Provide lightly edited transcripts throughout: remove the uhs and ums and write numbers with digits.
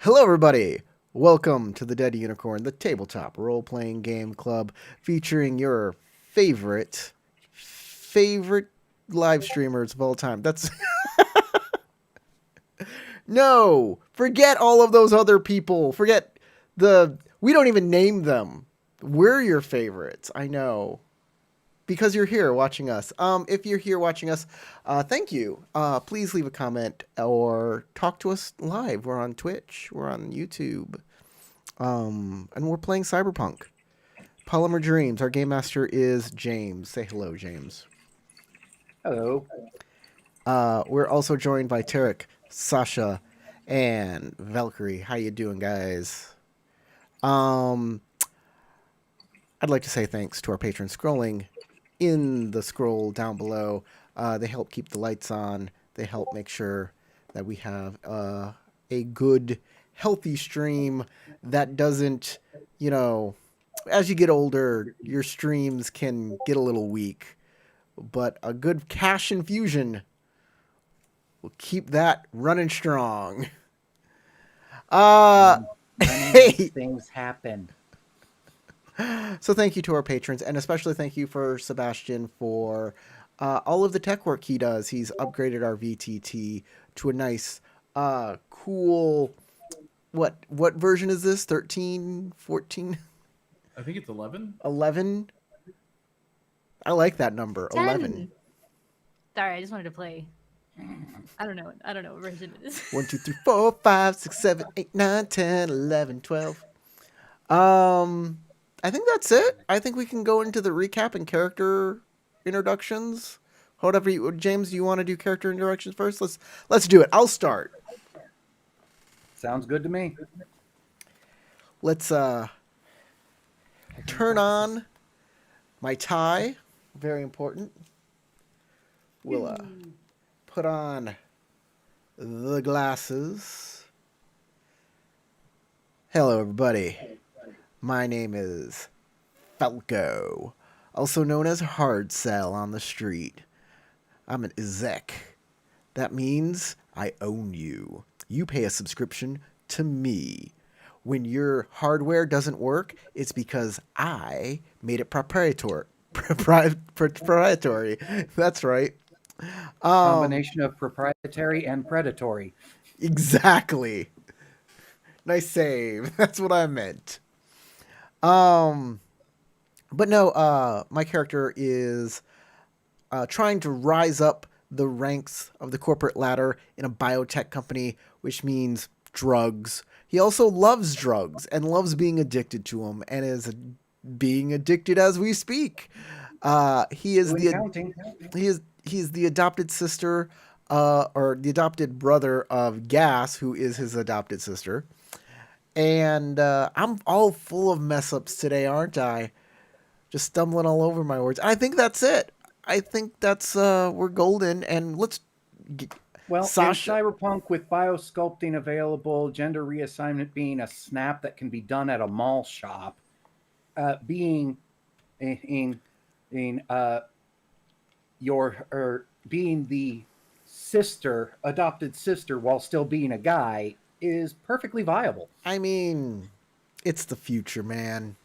Hello, everybody. Welcome to the Dead Unicorn, the tabletop role-playing game club featuring your favorite live streamers of all time. That's no, forget all of those other people. Forget we don't even name them. We're your favorites. I know. Because you're here watching us. If you're here watching us, thank you. Please leave a comment or talk to us live. We're on Twitch. We're on YouTube. And we're playing Cyberpunk. Polymer Dreams. Our game master is James. Say hello, James. Hello. We're also joined by Tarek, Sasha, and Valkyrie. How you doing, guys? Um, I'd like to say thanks to our patrons scrolling in the scroll down below. They help keep the lights on. They help make sure that we have a good, healthy stream that doesn't, you know, as you get older, your streams can get a little weak. But a good cash infusion will keep that running strong. Uh, Money makes hey, things happen. so thank you to our patrons, and especially thank you for Sebastian for all of the tech work he does. He's upgraded our VTT to a nice, cool. What version is this? 13, 14, I think it's 11. 11? I like that number, 11. 10. Sorry, I just wanted to play. I don't know. I don't know what version it is. 1, 2, 3, 4, 5, 6, 7, 8, 9, 10, 11, 12. I think that's it. I think we can go into the recap and character introductions. Whatever you, James, do you want to do character introductions first? Let's do it. I'll start. Sounds good to me. Let's turn on my tie. Very important. We'll put on the glasses. Hello, everybody. My name is Falco, also known as Hard Sell on the street. I'm an exec. That means I own you. You pay a subscription to me. When your hardware doesn't work, it's because I made it proprietary. Proprietary. That's right. Combination of proprietary and predatory. Exactly. Nice save. That's what I meant. Um, but no, my character is trying to rise up the ranks of the corporate ladder in a biotech company, which means drugs. He also loves drugs and loves being addicted to them, and is being addicted as we speak. He is Doing the counting. he's the adopted sister, or the adopted brother of Gas, who is his adopted sister. And I'm all full of mess ups today, aren't I? Just stumbling all over my words. I think that's it. I think that's we're golden, and let's Well, Sasha. in Cyberpunk with biosculpting available, gender reassignment being a snap that can be done at a mall shop, being in your or being the adopted sister while still being a guy is perfectly viable. I mean, it's the future, man.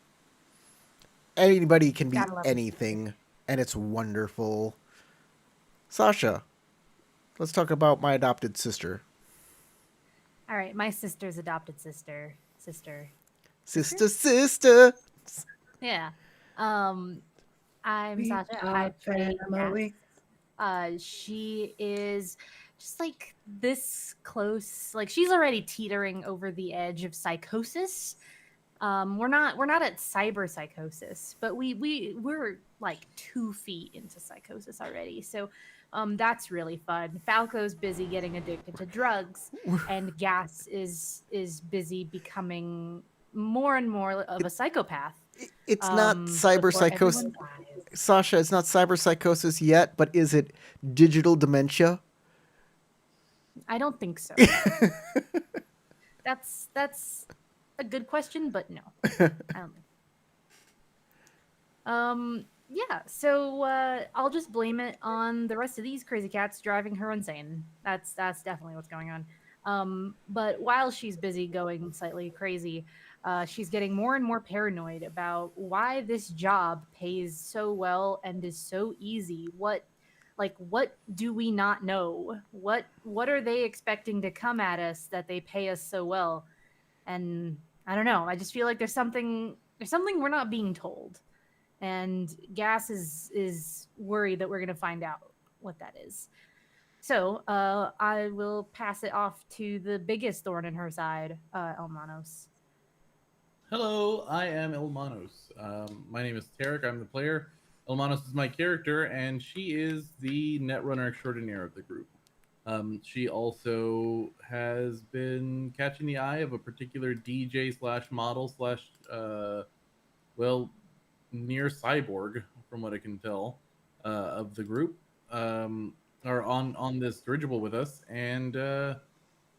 Anybody can be Gotta love it. anything, and it's wonderful. Sasha, let's talk about my adopted sister. All right, my sister's adopted sister. Sister. Yeah. Um, I'm We Sasha. are I play family. Cass. She is just like this close. Like she's already teetering over the edge of psychosis. We're not at cyberpsychosis, but we're like 2 feet into psychosis already. So that's really fun. Falco's busy getting addicted to drugs, and Gas is busy becoming more and more of a psychopath. It's not Before cyberpsychosis. everyone dies. Sasha, it's not cyberpsychosis yet, but is it digital dementia? I don't think so. That's a good question, but no, I don't think. Yeah. So I'll just blame it on the rest of these crazy cats driving her insane. That's definitely what's going on. But while she's busy going slightly crazy, she's getting more and more paranoid about why this job pays so well and is so easy. What do we not know? What are they expecting to come at us that they pay us so well? And I don't know. I just feel like there's something we're not being told. And Gas is worried that we're going to find out what that is. So I will pass it off to the biggest thorn in her side, Elmanos. Hello, I am Ilmanos. My name is Tarek. I'm the player. Ilmanos is my character, and she is the netrunner extraordinaire of the group. She also has been catching the eye of a particular DJ slash model slash, well, near cyborg, from what I can tell, of the group, are on this dirigible with us, and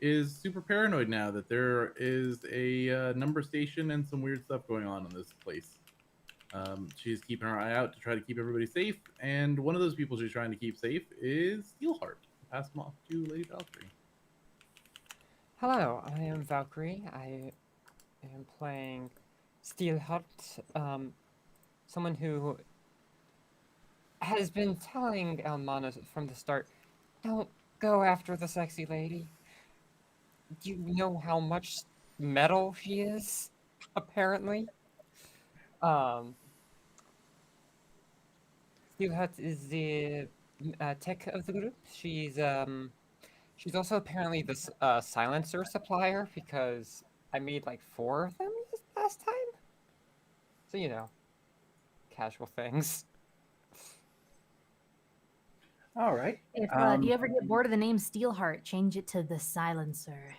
is super paranoid now that there is a number station and some weird stuff going on in this place. She's keeping her eye out to try to keep everybody safe, and one of those people she's trying to keep safe is Steelheart. Pass them off to Lady Valkyrie. Hello, I am Valkyrie. I am playing Steelheart, someone who has been telling Elmanos from the start, don't go after the sexy lady. Do you know how much metal she is? Apparently. Steelheart is the tech of the group. She's also apparently the silencer supplier because I made like 4 of them this last time. So, casual things. All right. If you ever get bored of the name Steelheart, change it to the Silencer.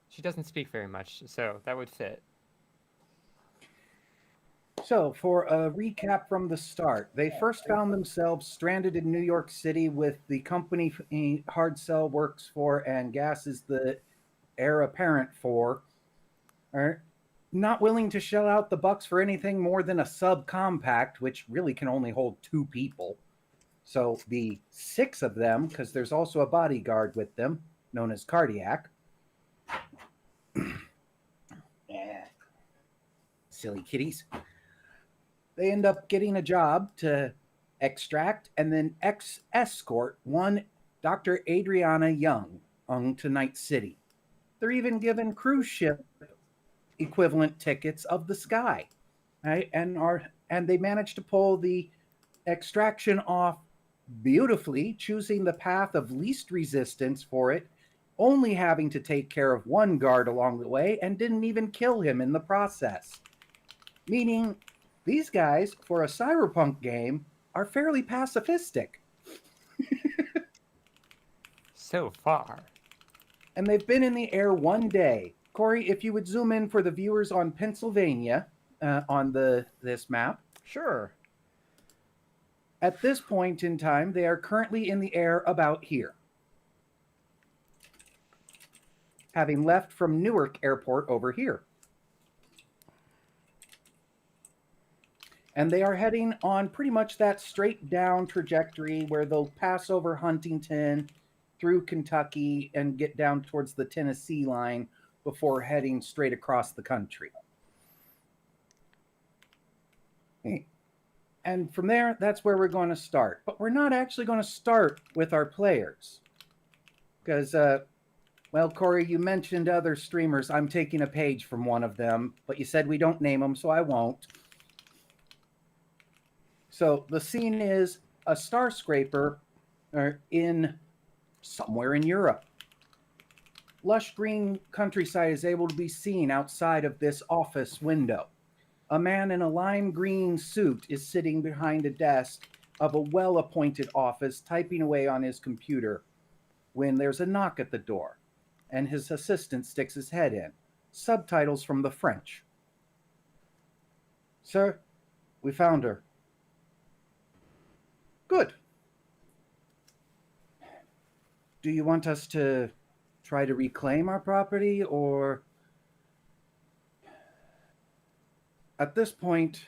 She doesn't speak very much, so that would fit. So, for a recap from the start, they first found themselves stranded in New York City with the company Hard Cell works for and Gas is the heir apparent for, are not willing to shell out the bucks for anything more than a subcompact, which really can only hold 2 people. So, the 6 of them, because there's also a bodyguard with them, known as Cardiac. Yeah. Silly kitties. They end up getting a job to extract and then escort one Dr. Adriana Young to Night City. They're even given cruise ship equivalent tickets of the sky, right? And they managed to pull the extraction off beautifully, choosing the path of least resistance for it, only having to take care of one guard along the way and didn't even kill him in the process. Meaning, these guys, for a cyberpunk game, are fairly pacifistic. So far. And they've been in the air 1 day. Corey, if you would zoom in for the viewers on Pennsylvania on this map. Sure. At this point in time, they are currently in the air about here, having left from Newark Airport over here. And they are heading on pretty much that straight down trajectory where they'll pass over Huntington, through Kentucky, and get down towards the Tennessee line before heading straight across the country. And from there, that's where we're going to start. But we're not actually going to start with our players. Because, well, Corey, you mentioned other streamers. I'm taking a page from one of them, but you said we don't name them, so I won't. So the scene is a star scraper in somewhere in Europe. Lush green countryside is able to be seen outside of this office window. A man in a lime green suit is sitting behind a desk of a well-appointed office, typing away on his computer, when there's a knock at the door, and his assistant sticks his head in. Subtitles from the French. Sir, we found her. Good. Do you want us to try to reclaim our property, or... At this point,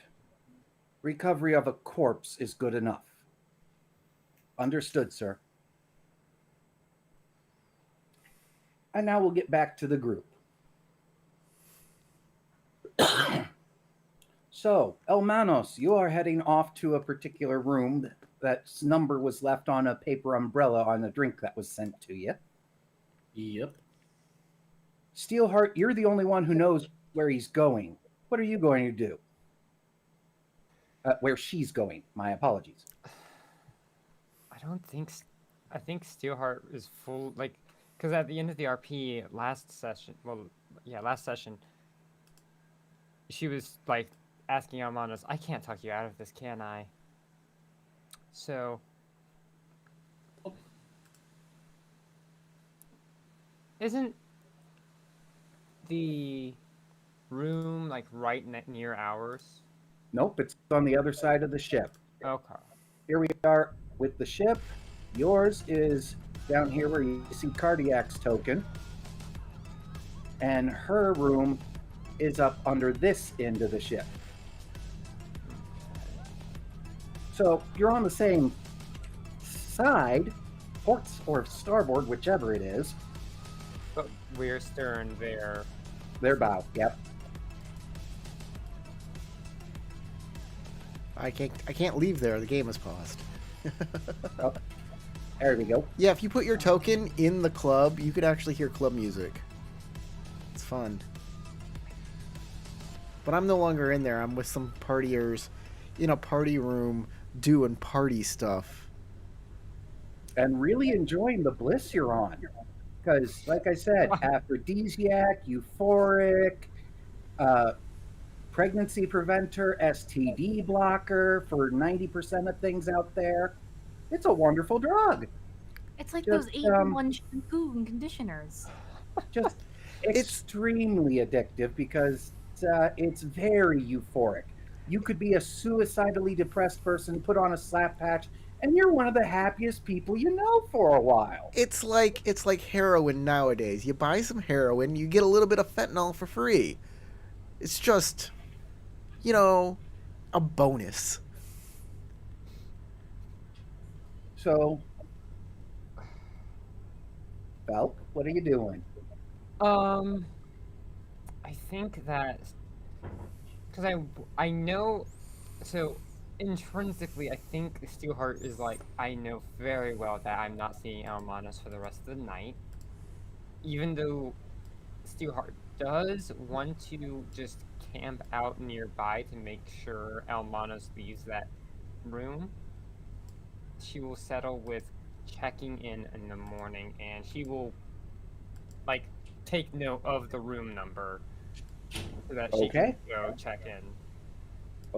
recovery of a corpse is good enough. Understood, sir. And now we'll get back to the group. So, Hermanos, you are heading off to a particular room that's number was left on a paper umbrella on a drink that was sent to you. Yep. Steelheart, you're the only one who knows where he's going. What are you going to do? Where she's going. My apologies. I don't think. I think Steelheart is full. Like, because at the end of the RP last session, last session, she was like asking Almanos, "I can't talk you out of this, can I?" So. Isn't the room like right near ours? Nope, it's on the other side of the ship. Okay. Here we are with the ship. Yours is down here where you see Cardiac's token. And her room is up under this end of the ship. So you're on the same side, port or starboard, whichever it is. But we're stern there. Their bow, yep. I can't leave there. The game is paused. Oh, there we go. Yeah, if you put your token in the club, you could actually hear club music. It's fun. But I'm no longer in there. I'm with some partiers in a party room doing party stuff. And really enjoying the bliss you're on. Because, like I said, aphrodisiac, euphoric, pregnancy preventer, STD blocker for 90% of things out there. It's a wonderful drug. It's like Just, those 8-in-1 shampoo and conditioners. Just extremely addictive because it's very euphoric. You could be a suicidally depressed person, put on a slap patch, and you're one of the happiest people you know for a while. It's like heroin nowadays. You buy some heroin, you get a little bit of fentanyl for free. It's just, a bonus. So, Belk, what are you doing? I think that because I know, so intrinsically, I think Steelheart is like, I know very well that I'm not seeing Almanos for the rest of the night, even though Steelheart does want to just camp out nearby to make sure Almanos leaves that room. She will settle with checking in the morning, and she will like take note of the room number so that she can go check in.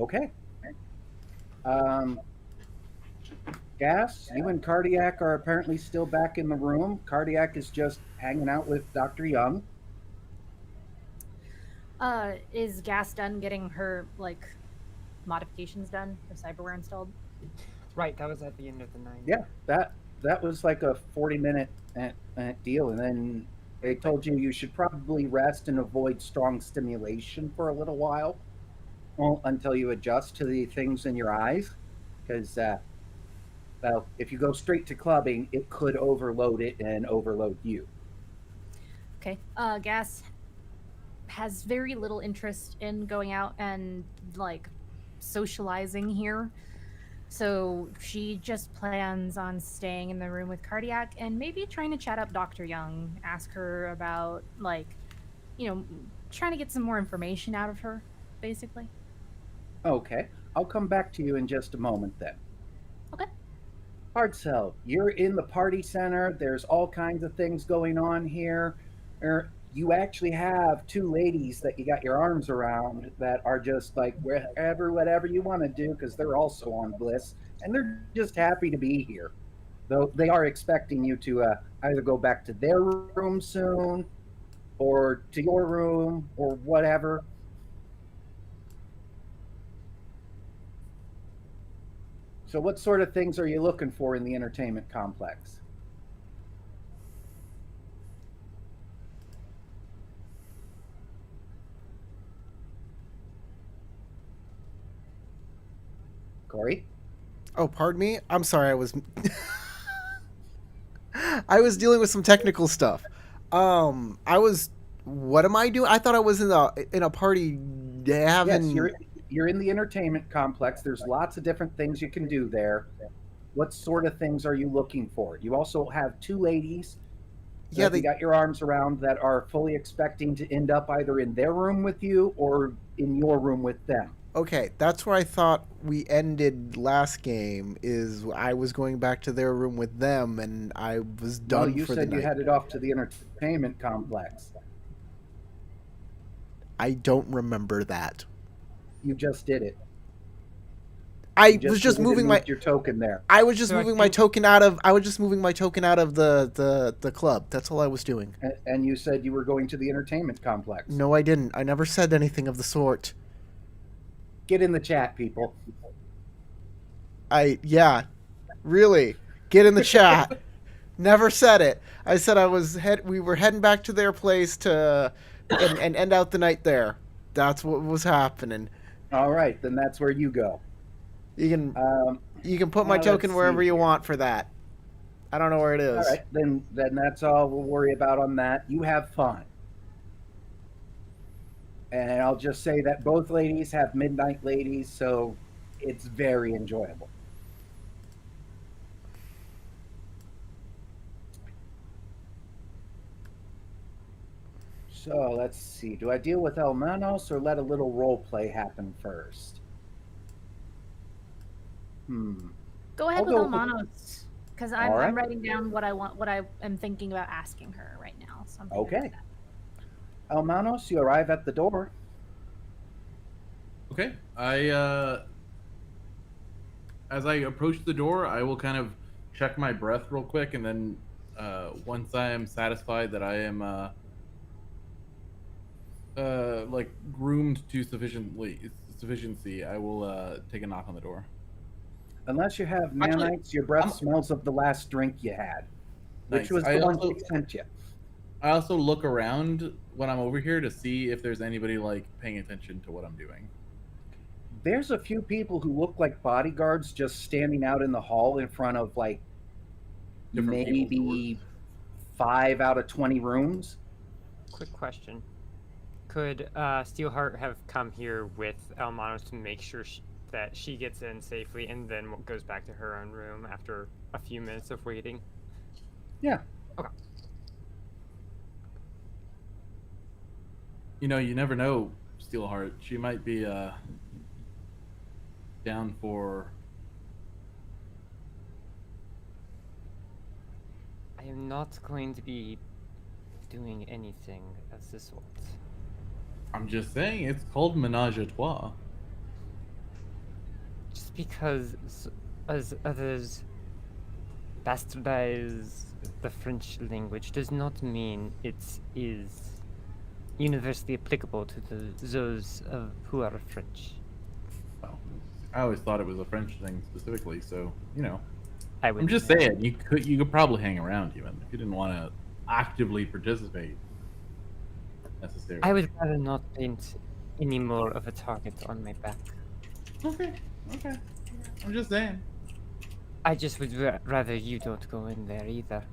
Okay. Gas, you and Cardiac are apparently still back in the room. Cardiac is just hanging out with Dr. Young. Is Gas done getting her modifications done? The cyberware installed? Right, that was at the end of the night. Yeah, that was like a 40-minute deal, and then they told you should probably rest and avoid strong stimulation for a little while, until you adjust to the things in your eyes, because well, if you go straight to clubbing, it could overload it and overload you. Okay. Gas has very little interest in going out and socializing here. So she just plans on staying in the room with Cardiac and maybe trying to chat up Dr. Young, ask her about trying to get some more information out of her, basically. Okay, I'll come back to you in just a moment then. Okay. Hardcell, you're in the party center. There's all kinds of things going on here. You actually have two ladies that you got your arms around that are just like whatever you want to do, because they're also on bliss and they're just happy to be here. Though they are expecting you to either go back to their room soon or to your room or whatever. So what sort of things are you looking for in the entertainment complex? Corey? Oh, pardon me? I'm sorry, I was I was dealing with some technical stuff. I was. What am I doing? I thought I was in a party having. Yes, you're in the entertainment complex. There's lots of different things you can do there. What sort of things are you looking for? You also have two ladies Yeah, that you got your arms around that are fully expecting to end up either in their room with you or in your room with them. Okay, that's where I thought we ended last game. Is I was going back to their room with them, and I was No, done you for the said you night. headed off to the entertainment complex. I don't remember that. You just did it. I You was just went and moving my. moved your token there. I was just So I moving my think- token out of. I was just moving my token out of the club. That's all I was doing. And you said you were going to the entertainment complex. No, I didn't. I never said anything of the sort. Get in the chat, people. Yeah, really. Get in the chat. Never said it. I said we were heading back to their place to and end out the night there. That's what was happening. All right, then that's where you go. You can put my now token let's wherever see you here. want for that. I don't know where it is. All right, then that's all we'll worry about on that. You have fun. And I'll just say that both ladies have midnight ladies, so it's very enjoyable. So let's see. Do I deal with El Manos or let a little role play happen first? Go ahead I'll with go with- Almanos, because All I'm right. writing down what I want, what I am thinking about asking her right now. So I'm thinking Okay. about that. El Manos, you arrive at the door. Okay. As I approach the door, I will kind of check my breath real quick, and then once I am satisfied that I am like groomed to sufficiency, I will take a knock on the door. Unless you have Actually, nanites, your breath I'm- smells of the last drink you had, which Nice. was I the one also- she sent you. I also look around when I'm over here to see if there's anybody like paying attention to what I'm doing. There's a few people who look like bodyguards just standing out in the hall in front of like Different people's maybe 5 out of 20 rooms. Quick question. Could Steelheart have come here with Almanos to make sure that she gets in safely and then goes back to her own room after a few minutes of waiting? Yeah. Okay. You know, you never know, Steelheart. She might be down for. I am not going to be doing anything of the sort. I'm just saying, it's called Menage a Trois. Just because as others bastardize the French language does not mean it is universally applicable to those who are French. Well, I always thought it was a French thing specifically, so you know. I would. I'm just saying, you could probably hang around even if you didn't want to actively participate necessarily. I would rather not paint any more of a target on my back. Okay. I'm just saying. I just would rather you don't go in there either.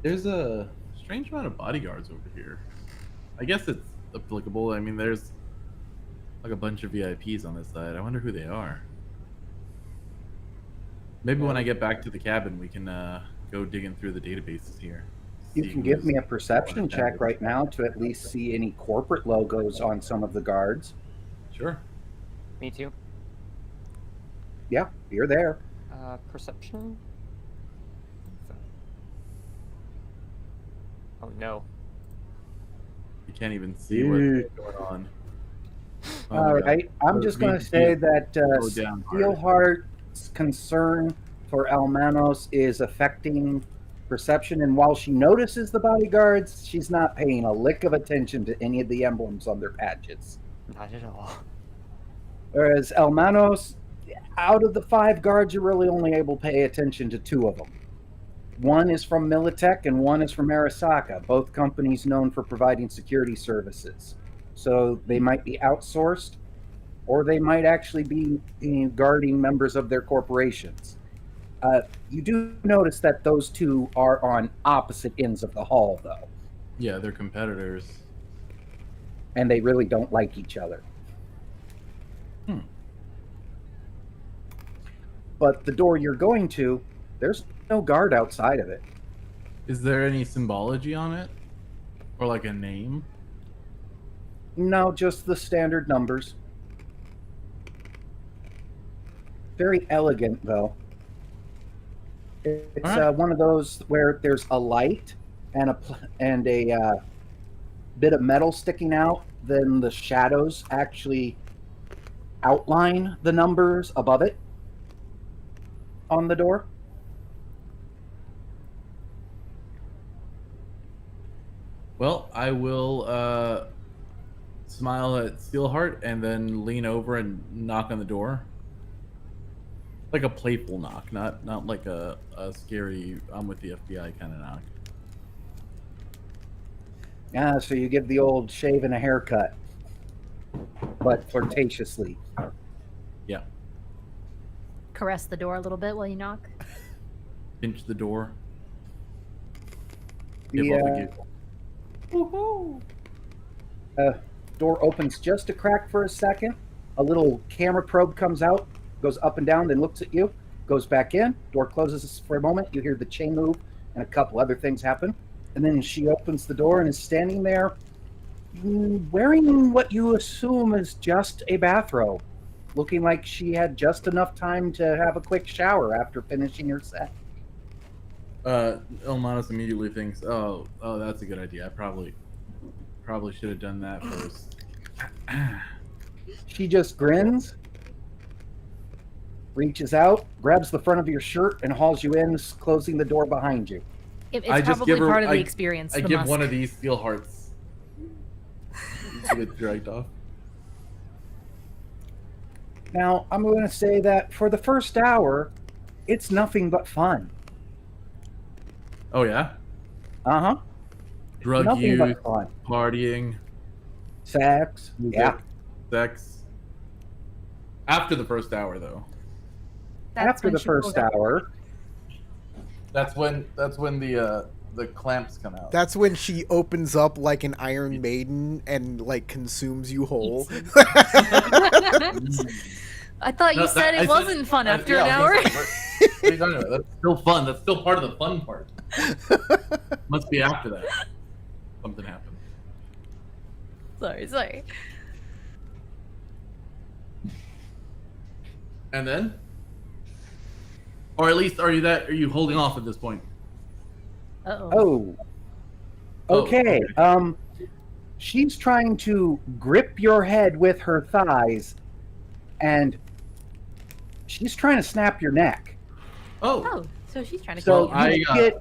There's a strange amount of bodyguards over here. I guess it's applicable. I mean, there's like a bunch of VIPs on this side. I wonder who they are. Maybe when I get back to the cabin, we can go digging through the databases here. You See can give who's- me a perception what check is. right now to at least see any corporate logos on some of the guards. Sure. Me too. Yeah, you're there. Perception? Oh no. You can't even see what's going on. Oh All my God. right. I'm just going to say that Go down hard. Steelheart's concern for Almanos is affecting perception, and while she notices the bodyguards, she's not paying a lick of attention to any of the emblems on their patches. Not at all. Whereas Almanos, out of the 5 guards, you're really only able to pay attention to 2 of them. One is from Militech and one is from Arasaka, both companies known for providing security services. So they might be outsourced, or they might actually be guarding members of their corporations. You do notice that those 2 are on opposite ends of the hall, though. Yeah, they're competitors. and they really don't like each other. Hmm. But the door you're going to, there's no guard outside of it. Is there any symbology on it? Or like a name? No, just the standard numbers. Very elegant, though. It's Alright. one of those where there's a light and a bit of metal sticking out. Then the shadows actually outline the numbers above it on the door. Well, I will smile at Steelheart and then lean over and knock on the door. Like a playful knock, not like a scary I'm with the FBI kind of knock. So you give the old shave and a haircut, but flirtatiously. Yeah. Caress the door a little bit while you knock. Pinch the door. The, Give off a giggle. Door opens just a crack for a second. A little camera probe comes out, goes up and down, then looks at you, goes back in. Door closes for a moment. You hear the chain move and a couple other things happen. And then she opens the door and is standing there wearing what you assume is just a bathrobe, looking like she had just enough time to have a quick shower after finishing her set. Elmanos immediately thinks, oh, that's a good idea. I probably should have done that first. She just grins, reaches out, grabs the front of your shirt, and hauls you in, closing the door behind you. It's I just probably give her- part of I- the experience. I the give musk. one of these steel hearts to get dragged off. Now, I'm going to say that for the first hour, it's nothing but fun. Oh yeah, Uh-huh. drug Nothing use, but fun. partying, Sex. music, Yeah. sex. After the first hour, though, That's After when the she first pulled up. hour, that's when the clamps come out. That's when she opens up like an Iron Maiden and like consumes you whole. I thought you No, said I it wasn't fun after an I hour. was gonna say, what are you talking about? That's still fun. That's still part of the fun part. Must be after that. Something happened. Sorry. And then? Or at least are you holding off at this point? Uh-oh. oh. Oh, Okay. okay. She's trying to grip your head with her thighs, and she's trying to snap your neck. Oh, so she's trying to So kill you. I,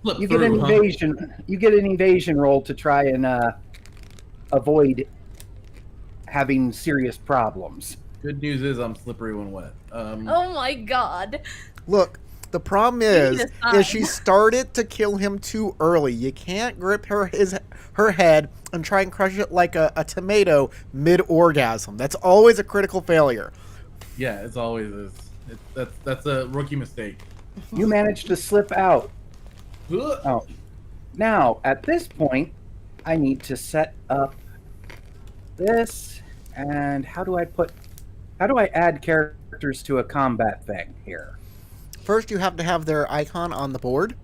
Flip you get an through, huh? evasion. You get an evasion roll to try and avoid having serious problems. Good news is I'm slippery when wet. Oh my god. Look, the problem need is a she sign. started to kill him too early. You can't grip her head and try and crush it like a tomato mid-orgasm. That's always a critical failure. Yeah, it's always is. That's a rookie mistake. You managed to slip out. Ugh. Oh. Now, at this point, I need to set up this. And how do I add characters to a combat thing here? First, you have to have their icon on the board,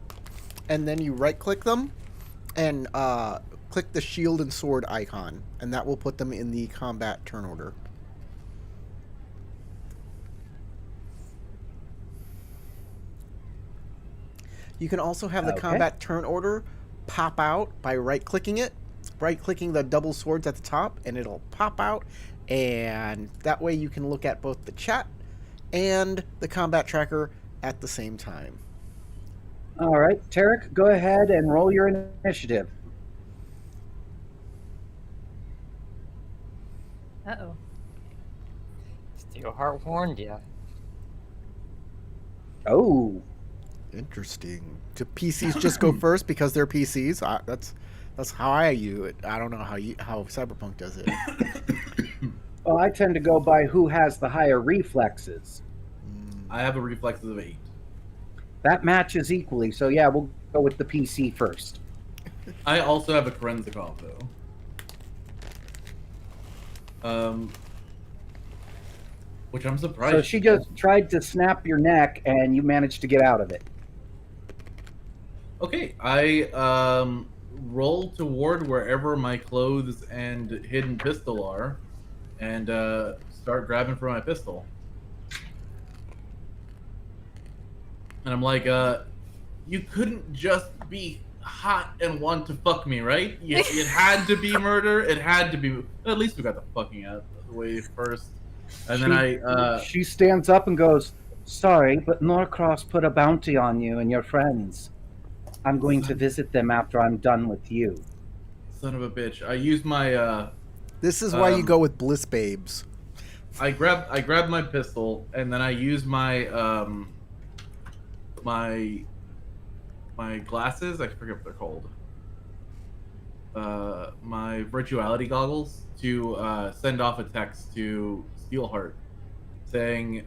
and then you right-click them and click the shield and sword icon, and that will put them in the combat turn order. You can also have the Okay. combat turn order pop out by right-clicking it, right-clicking the double swords at the top, and it'll pop out, and that way you can look at both the chat and the combat tracker at the same time. All right, Tarek, go ahead and roll your initiative. Uh-oh. Steelheart warned ya. Oh, Interesting. Do PCs just go first because they're PCs? That's how I do it. I don't know how Cyberpunk does it. well, I tend to go by who has the higher reflexes. I have a reflexes of 8. That matches equally. So yeah, we'll go with the PC first. I also have a Korenzikov though. Which I'm surprised. So she just tried to snap your neck, and you managed to get out of it. Okay, I roll toward wherever my clothes and hidden pistol are, and start grabbing for my pistol. And I'm like, you couldn't just be hot and want to fuck me, right? It had to be murder. It had to be. At least we got the fucking out of the way first. And then she stands up and goes, "Sorry, but Norcross put a bounty on you and your friends. I'm going to visit them after I'm done with you." Son of a bitch. I used my This is why you go with Bliss Babes. I grabbed my pistol, and then I used my my glasses. I forget what they're called. My virtuality goggles to send off a text to Steelheart saying,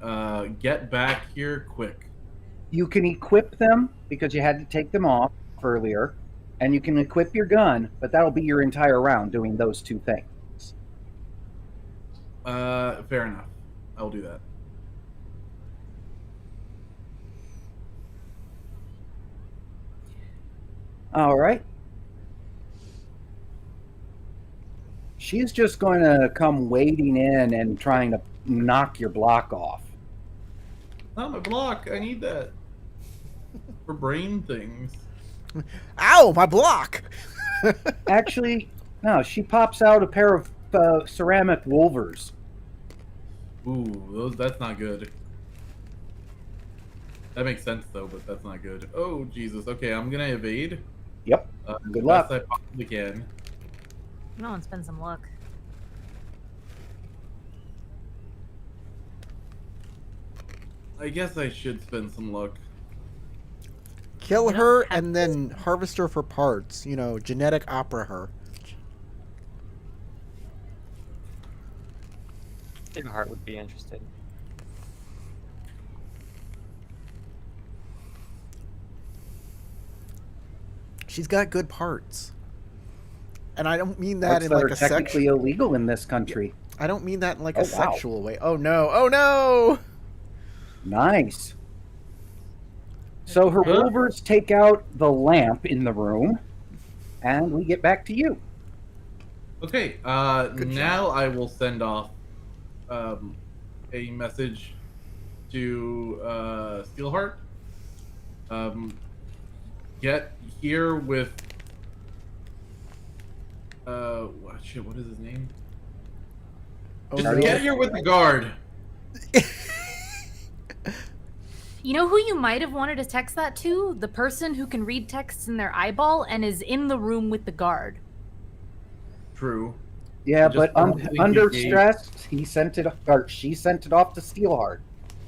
"Get back here quick." You can equip them because you had to take them off earlier, and you can equip your gun, but that'll be your entire round doing those two things. Fair enough. I will do that. All right. She's just going to come wading in and trying to knock your block off. Not my block. I need that for brain things. Ow, my block! Actually, no, she pops out a pair of ceramic wolvers. Ooh, that's not good. That makes sense though, but that's not good. Oh Jesus. Okay, I'm gonna evade. Yep. Good as luck. best I possibly can. No one spend some luck. I guess I should spend some luck. Kill You don't her have and then harvest her for parts. You know, genetic opera her. Steelheart would be interested. She's got good parts. And I don't mean that Parts in that like are a technically sexual. illegal in this country. I don't mean that in like Oh, a wow. sexual way. Oh no! Oh no! Nice. So her wolvers take out the lamp in the room, and we get back to you. Okay, Good now I will send off a message to Steelheart. Get here with shit, what is his name? Oh Just no! get here with the guard. You know who you might have wanted to text that to? The person who can read texts in their eyeball and is in the room with the guard. True. Yeah, Just but probably under gave- stress, she sent it off to Steelheart.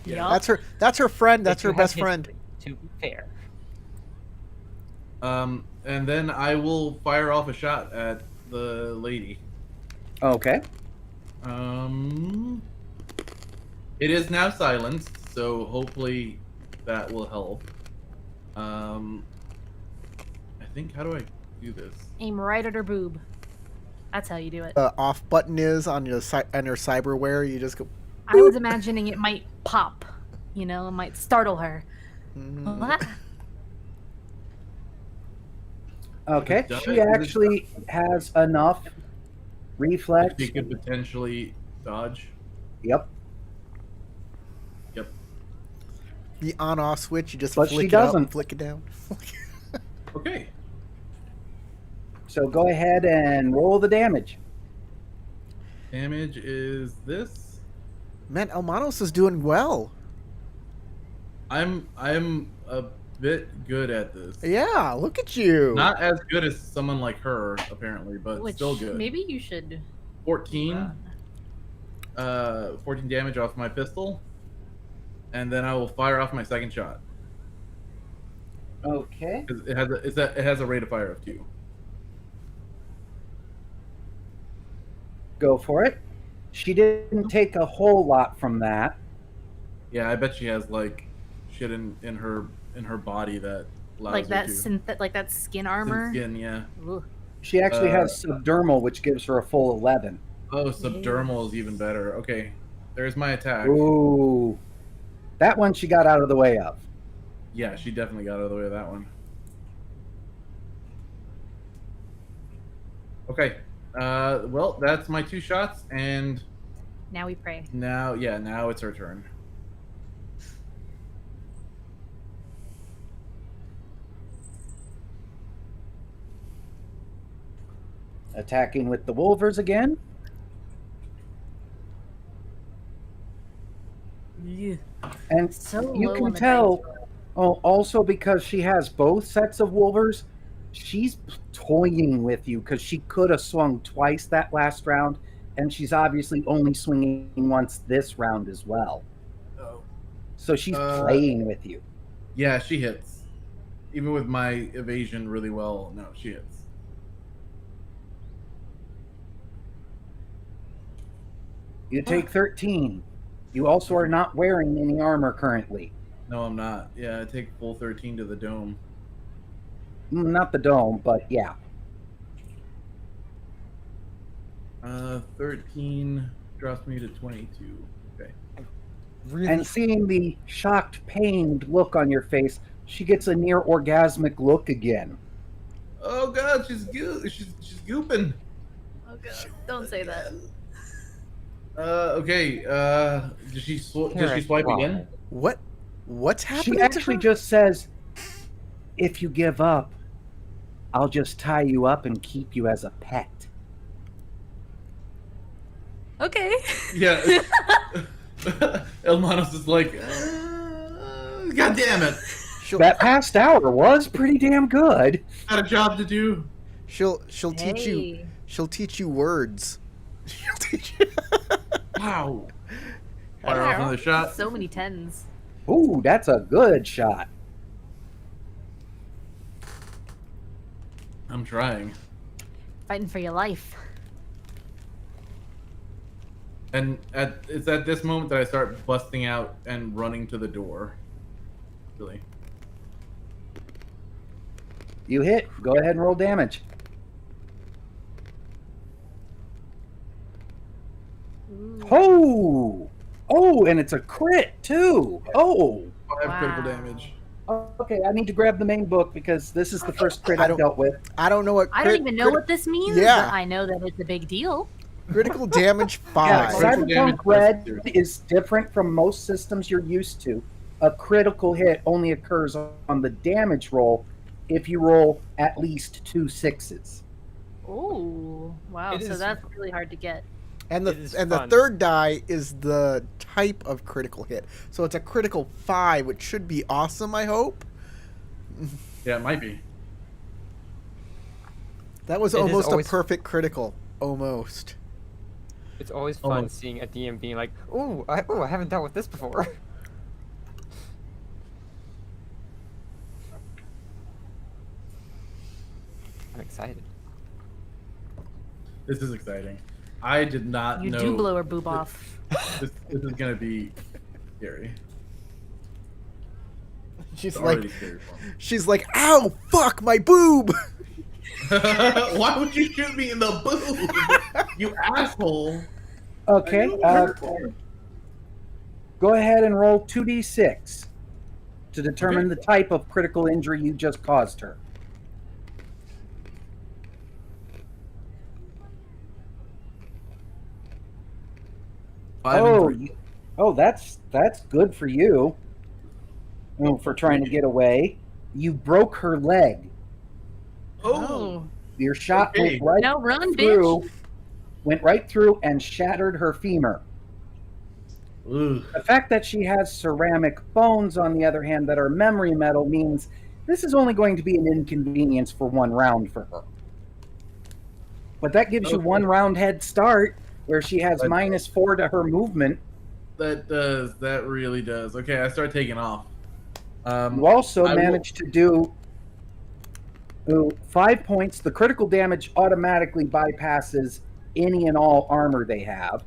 Yeah. That's her. That's her friend. That's If you her have best friend. history, to be fair. And then I will fire off a shot at the lady. Okay. It is now silenced, so hopefully that will help. I think, how do I do this? Aim right at her boob. That's how you do it. Off button is on your on your cyberware. You just go. I was imagining it might pop. You know, it might startle her. What? Okay. Does She it- actually has enough reflex. She could potentially dodge. Yep. Yep. The on-off switch. You just But flick she it up doesn't. and flick it down. Okay. So go ahead and roll the damage. Damage is this. Man, Elmanos is doing well. I'm a bit good at this. Yeah, look at you. Not as good as someone like her, apparently, but Which still good. maybe you should. 14. 14 damage off my pistol. And then I will fire off my second shot. Okay. 'Cause it has a rate of fire of 2. Go for it. She didn't take a whole lot from that. Yeah, I bet she has like shit in her body that Like Louser that too. like that skin armor. Skin, yeah. Ooh. She actually has subdermal, which gives her a full 11. Oh, subdermal is even better. Okay, there's my attack. Ooh. That one she got out of the way of. Yeah, she definitely got out of the way of that one. Okay. Well, that's my 2 shots, and Now we pray. now it's her turn. Attacking with the Wolvers again. Yeah. And So you low can on the tell, dice roll. also because she has both sets of Wolvers, she's toying with you because she could have swung twice that last round, and she's obviously only swinging once this round as well. Oh. So she's playing with you. Yeah, she hits. Even with my evasion really well, no, she hits. You take 13. You also are not wearing any armor currently. No, I'm not. Yeah, I take full 13 to the dome. Not the dome, but yeah. 13 drops me to 22. Okay. Really? And seeing the shocked, pained look on your face, she gets a near orgasmic look again. Oh god, she's gooping. Oh god, don't say that. Okay. Does she swipe again? What's happening? She actually just says, if you give up, I'll just tie you up and keep you as a pet. Okay. Yeah. Elmanos is like, god damn it. That past hour was pretty damn good. Got a job to do. She'll teach you. Hey. She'll teach you words. She'll teach you. Wow. Fire off another shot. So many 10s. Ooh, that's a good shot. I'm trying. Fighting for your life. And it's at this moment that I start busting out and running to the door. Really. You hit. Go ahead and roll damage. Ooh. Oh! Oh, and it's a crit, too. Oh! 5 critical Wow. damage. Okay, I need to grab the main book because this is the first crit I I've don't- dealt with. I don't know what. I don't even know what this means, Yeah. but I know that it's a big deal. critical damage Yeah, 5. Critical damage Cyberpunk Red plus 2. is different from most systems you're used to. A critical hit only occurs on the damage roll if you roll at least 2 6s. Oh, wow. It So is- that's really hard to get. And It is the fun. third die is the type of critical hit. So it's a critical 5, which should be awesome, I hope. Yeah, it might be. That was It is almost always- a perfect critical. Almost. It's always fun Almost. seeing a DM being like, "Ooh, I haven't dealt with this before." I'm excited. This is exciting. I did not You know do blow her boob off. this is gonna be scary. She's It's like, already scary for me. she's like, ow, fuck my boob. Why would you shoot me in the boob? You asshole. Okay, I know what hurt for. go ahead and roll 2d6 to determine Okay. the type of critical injury you just caused her. Five Oh, and 3. that's good for you. Oh, for trying to get away. You broke her leg. Oh, Your shot Okay. went right Now run, through, bitch. went right through and shattered her femur. ugh. The fact that she has ceramic bones, on the other hand, that are memory metal means this is only going to be an inconvenience for 1 round for her. But that gives you Okay. 1 round head start, where she has But- -4 to her movement. That does. That really does. Okay, I start taking off. You also I will- managed to do 5 points. The critical damage automatically bypasses any and all armor they have.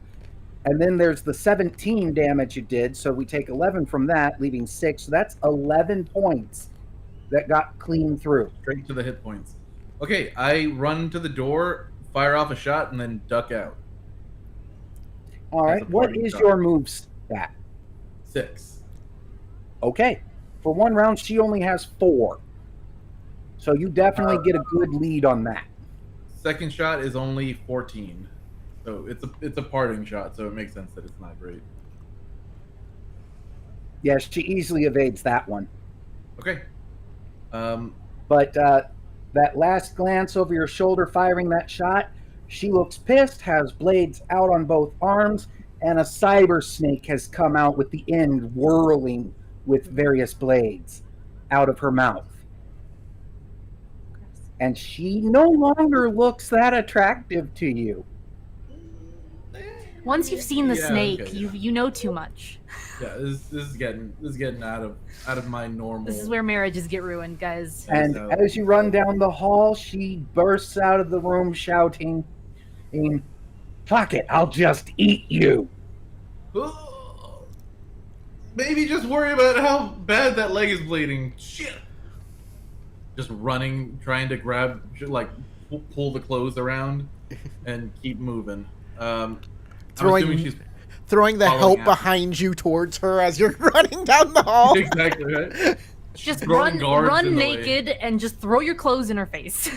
And then there's the 17 damage you did, so we take 11 from that, leaving 6. So that's 11 points that got clean through. Straight to the hit points. Okay, I run to the door, fire off a shot, and then duck out. All That's right. a What parting is shot. your move stat? 6. Okay. For one round, she only has 4. So you definitely get a good lead on that. Second shot is only 14. So it's a parting shot, so it makes sense that it's not great. Yeah, she easily evades that one. Okay. But that last glance over your shoulder firing that shot, she looks pissed, has blades out on both arms, and a cyber snake has come out with the end whirling with various blades out of her mouth. And she no longer looks that attractive to you. Once you've seen the Yeah, snake, okay, you know too much. Yeah, this is getting out of my normal. This is where marriages get ruined, guys. And as you run down the hall, she bursts out of the room shouting, "Fuck it, I'll just eat you." Maybe just worry about how bad that leg is bleeding. Shit. Just running, trying to grab, like, pull the clothes around, and keep moving. I'm assuming she's throwing the following help after. behind you towards her as you're running down the hall. Exactly right. Just Throwing guards in run the way. naked and just throw your clothes in her face.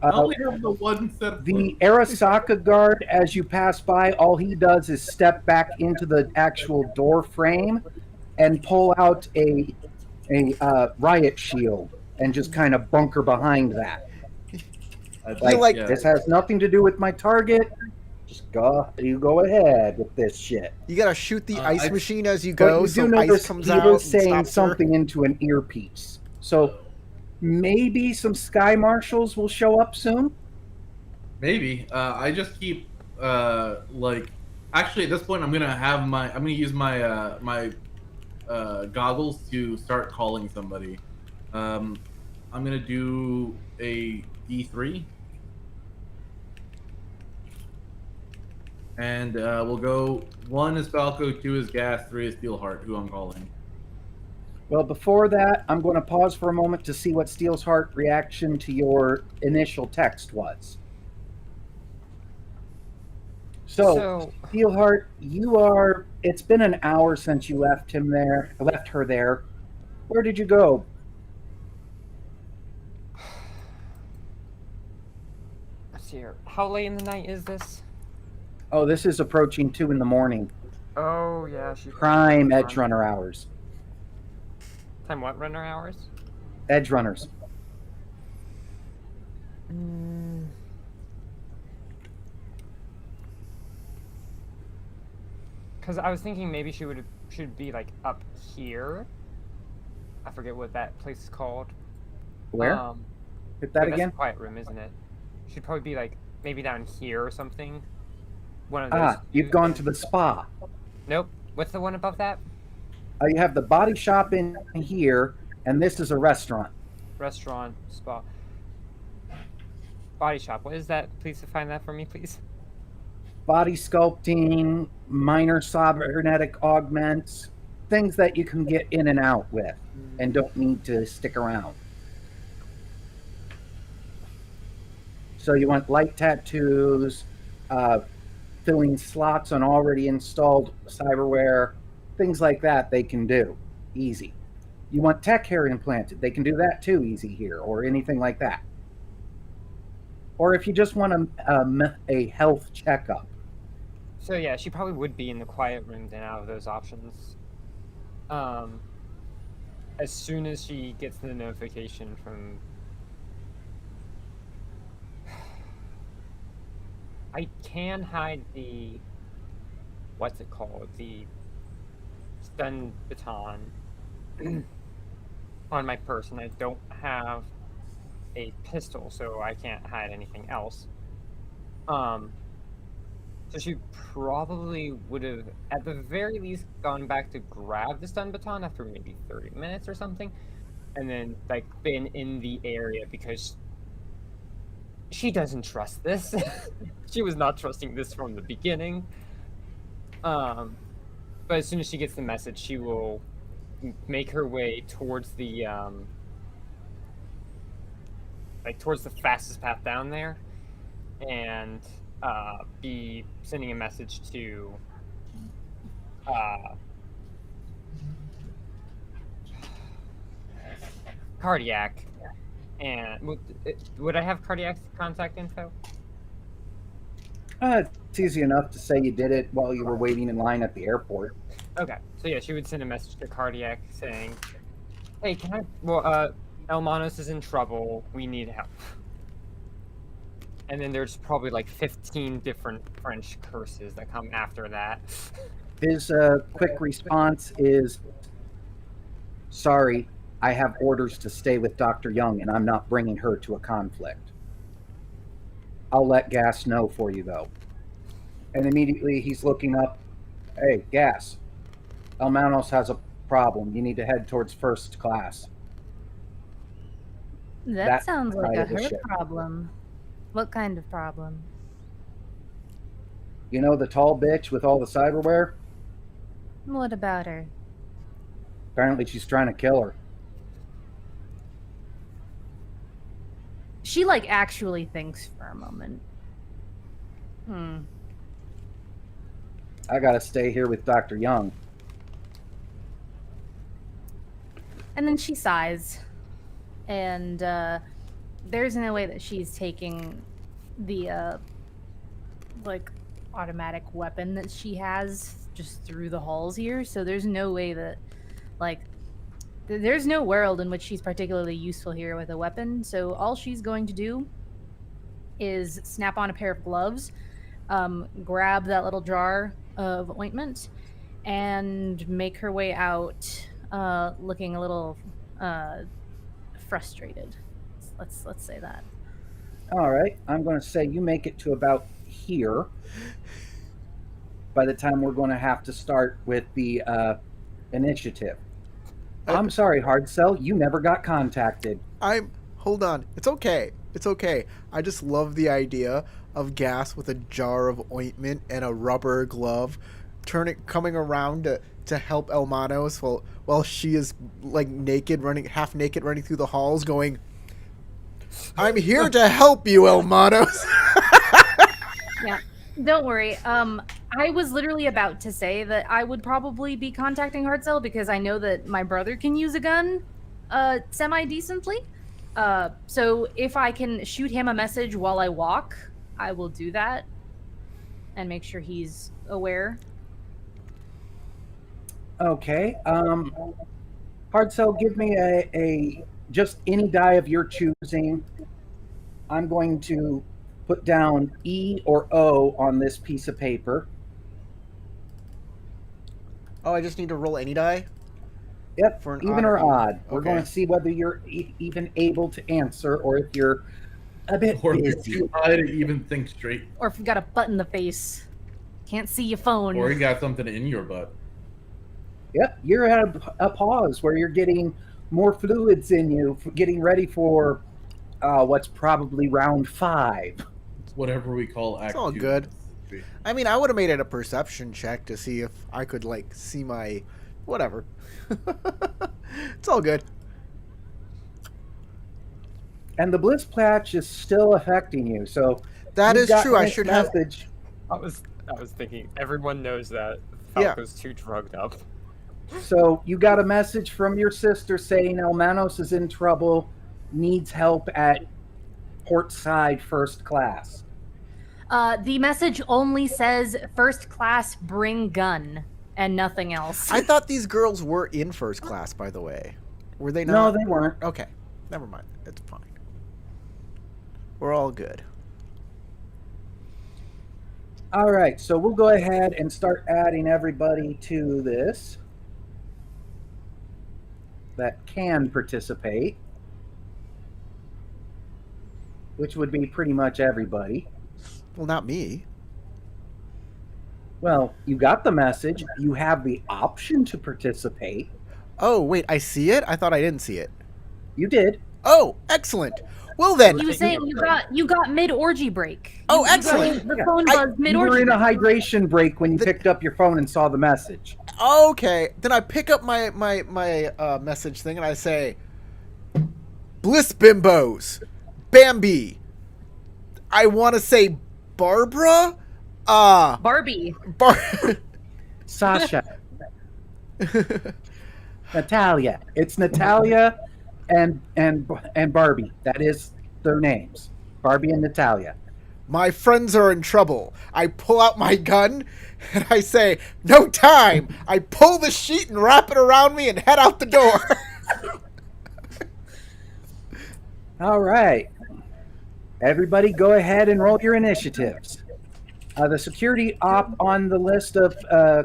I only have the one set of The Arasaka guard, as you pass by, all he does is step back into the actual door frame and pull out a riot shield and just kind of bunker behind that. like- This has nothing to do with my target. Just you go ahead with this shit. You gotta shoot the ice I- machine as you But go, you so do ice notice comes he out was and saying stops her. something into an earpiece. So maybe some sky marshals will show up soon. Maybe. I just keep like. Actually, at this point, I'm gonna use my my goggles to start calling somebody. I'm gonna do a D3, and we'll go 1 is Falco, 2 is Gas, 3 is Steelheart, who I'm calling. Well, before that, I'm going to pause for a moment to see what Steel's Heart reaction to your initial text was. So Steelheart, it's been an hour since you left her there. Where did you go? Let's see here. How late in the night is this? Oh, this is approaching 2 in the morning. Oh yeah, she Prime Edge Runner hours. Time what runner hours? Edge Runners. Because I was thinking maybe should be like up here. I forget what that place is called. Where? Hit that That's again? a quiet room, isn't it? Should probably be like maybe down here or something. One of those. You've gone to the spa. Nope. What's the one above that? You have the body shop in here, and this is a restaurant. Restaurant, spa, body shop. What is that? Please define that for me, please. Body sculpting, minor cybernetic augments, things that you can get in and out with and don't need to stick around. So you want light tattoos, filling slots on already installed cyberware, things like that they can do. Easy. You want tech hair implanted, they can do that too easy here, or anything like that. Or if you just want a health checkup. So yeah, she probably would be in the quiet room then out of those options. As soon as she gets the notification from... I can hide the... what's it called? The stun baton on my person. I don't have a pistol, so I can't hide anything else. So she probably would have, at the very least, gone back to grab the stun baton after maybe 30 minutes or something, and then, like, been in the area because she doesn't trust this. She was not trusting this from the beginning. But as soon as she gets the message, she will make her way towards the like towards the fastest path down there, and be sending a message to Cardiac. And would I have Cardiac's contact info? It's easy enough to say you did it while you were waiting in line at the airport. Okay, so yeah, she would send a message to Cardiac saying, "Hey, can I? Well, Elmanos is in trouble. We need help." And then there's probably like 15 different French curses that come after that. His quick response is, "Sorry, I have orders to stay with Dr. Young, and I'm not bringing her to a conflict. I'll let Gas know for you, though." And immediately he's looking up. "Hey, Gas, Elmanos has a problem. You need to head towards first class." That sounds like side a of the her ship. problem. What kind of problem? You know the tall bitch with all the cyberware? What about her? Apparently she's trying to kill her. She like actually thinks for a moment. I gotta stay here with Dr. Young. And then she sighs. And there's no way that she's taking the like automatic weapon that she has just through the halls here. So there's no way that like there's no world in which she's particularly useful here with a weapon. So all she's going to do is snap on a pair of gloves, grab that little jar of ointment, and make her way out, looking a little frustrated. Let's say that. All right, I'm going to say you make it to about here. By the time we're going to have to start with the initiative. I'm sorry, Hard Cell, you never got contacted. Hold on. It's okay. It's okay. I just love the idea of Gas with a jar of ointment and a rubber glove coming around to help Elmanos while she is like half naked running through the halls going, "I'm here to help you, Elmanos." Yeah. Don't worry. I was literally about to say that I would probably be contacting Hardcell because I know that my brother can use a gun semi-decently. So if I can shoot him a message while I walk, I will do that and make sure he's aware. Okay. Hard Cell, give me a just any die of your choosing. I'm going to put down E or O on this piece of paper. Oh, I just need to roll any die? Yep, For an even odd or or even. odd. We're Okay. going to see whether you're even able to answer or if you're a bit Or you're busy. too high to even think straight. Or if you've got a butt in the face, can't see your phone. Or you got something in your butt. Yep, you're at a pause where you're getting more fluids in you, getting ready for what's probably round 5. It's whatever we call act all 2. good. I mean, I would have made it a perception check to see if I could like see my whatever. It's all good. And the bliss patch is still affecting you, so That you've is got true. I this should have. message. I was thinking everyone knows that Yeah. Falco's too drugged up. So you got a message from your sister saying Elmanos is in trouble, needs help at portside first class. The message only says first class bring gun and nothing else. I thought these girls were in first class, by the way. Were they No, not? they weren't. Okay, never mind. It's fine. We're all good. All right, so we'll go ahead and start adding everybody to this that can participate, which would be pretty much everybody. Well, not me. Well, you got the message. You have the option to participate. Oh, wait, I see it? I thought I didn't see it. You did. Oh, excellent. Well then, He was saying you got mid orgy break. Oh, You got excellent. The phone buzz mid You were orgy. in a hydration break when you picked up your phone and saw the message. okay. Then I pick up my message thing and I say, "Bliss bimbos, Bambi. I want to say Barbara. Barbie. Sasha, Natalia. It's Natalia and Barbie. That is their names. Barbie and Natalia. My friends are in trouble. I pull out my gun and I say, "No time." I pull the sheet and wrap it around me and head out the door. All right. Everybody go ahead and roll your initiatives. The security op on the list of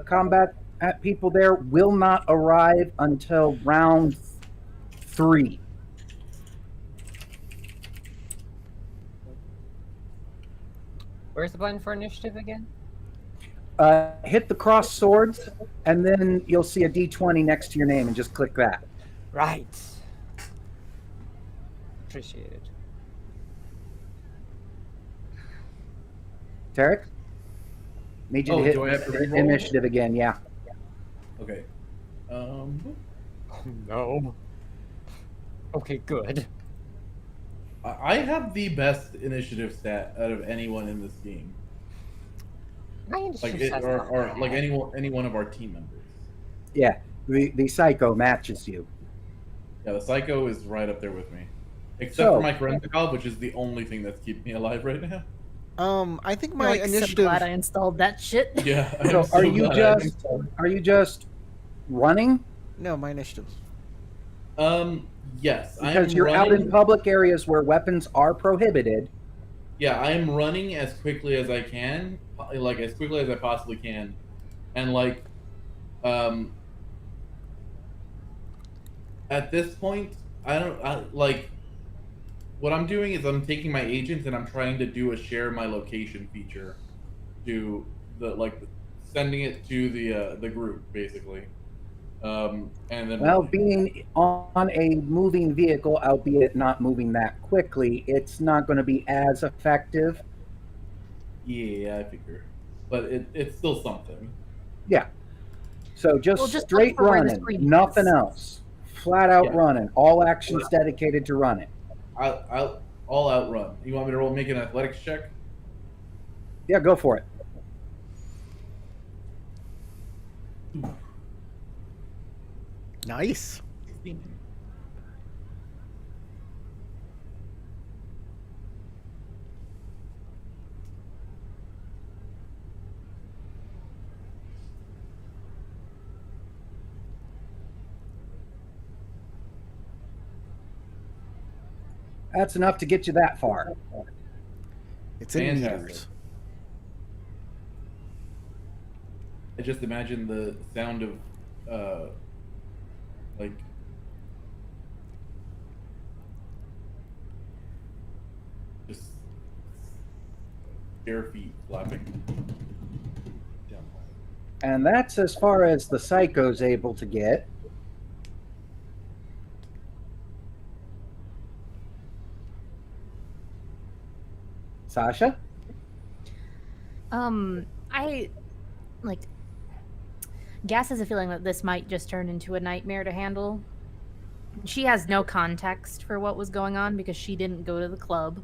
combat people there will not arrive until round 3. Where's the button for initiative again? Hit the cross swords, and then you'll see a D20 next to your name, and just click that. Right. Appreciate it. Tarek? Need you to do I have to hit reroll? initiative again, yeah. Okay. Oh, no. Okay, good. I have the best initiative stat out of anyone in this game. My initiative stat's not Or bad. like any one of our team members. Yeah, the Psycho matches you. Yeah, the Psycho is right up there with me. Except So- for my Forensic, which is the only thing that's keeping me alive right now. I think I'm my like, so initiative. glad I installed that shit. Yeah. I So am so glad I didn't- are you just running? No, my initiative. Yes. Because you're out in public areas where weapons are prohibited. Yeah, I am running as quickly as I can, like as quickly as I possibly can, and like, at this point, like. What I'm doing is I'm taking my agents and I'm trying to do a share my location feature, to sending it to the group basically, and then Well, being on a moving vehicle, albeit not moving that quickly, it's not going to be as effective. yeah, I figure, but it's still something. Yeah. So just, Well, just look straight for where the running, screen nothing is. else. Flat out Yeah. running. All actions dedicated to running. I'll all outrun. You want me to make an athletics check? Yeah, go for it. Nice. That's enough to get you that far. It's in Fantastic. meters. I just imagine the sound of, like, just bare feet flapping down the hall. And that's as far as the Psycho's able to get. Sasha? I like. Gas has a feeling that this might just turn into a nightmare to handle. She has no context for what was going on because she didn't go to the club.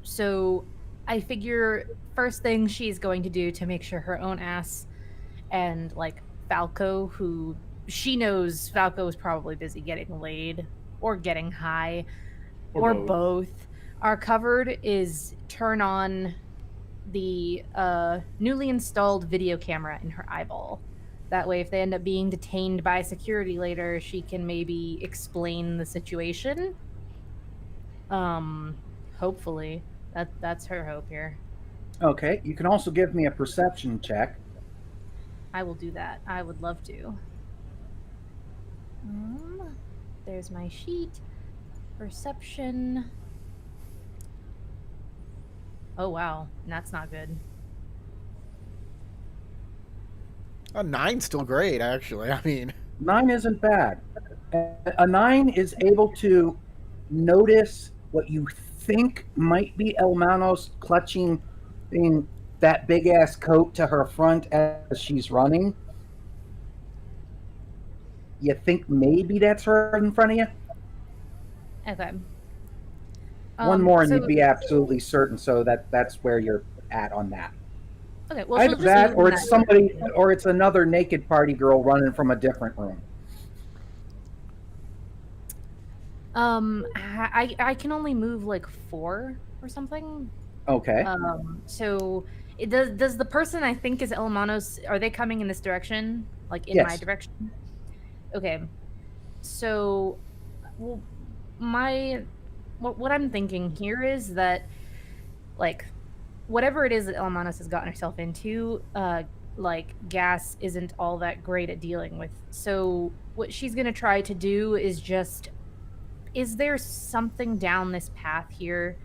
So I figure first thing she's going to do to make sure her own ass and like Falco, who she knows Falco is probably busy getting laid or getting high or both, are covered, is turn on the newly installed video camera in her eyeball. That way, if they end up being detained by security later, she can maybe explain the situation. Hopefully. That's her hope here. Okay, you can also give me a perception check. I will do that. I would love to. There's my sheet. Perception. Oh wow, that's not good. A 9's still great, actually. I mean, 9 isn't bad. A 9 is able to notice what you think might be Elmanos clutching in that big ass coat to her front as she's running. You think maybe that's her in front of you? Okay. One more, and so- you'd be absolutely certain. So that's where you're at on that. Okay, well, she'll Either just that, move or in it's that somebody, or it's another naked party girl running from a different room. I can only move like 4 or something. Okay. So does the person I think is Elmanos, are they coming in this direction? Like in my Yes. direction? Okay. So well, what I'm thinking here is that like whatever it is that Elmanos has gotten herself into, like gas isn't all that great at dealing with. So what she's gonna try to do is just, is there something down this path here,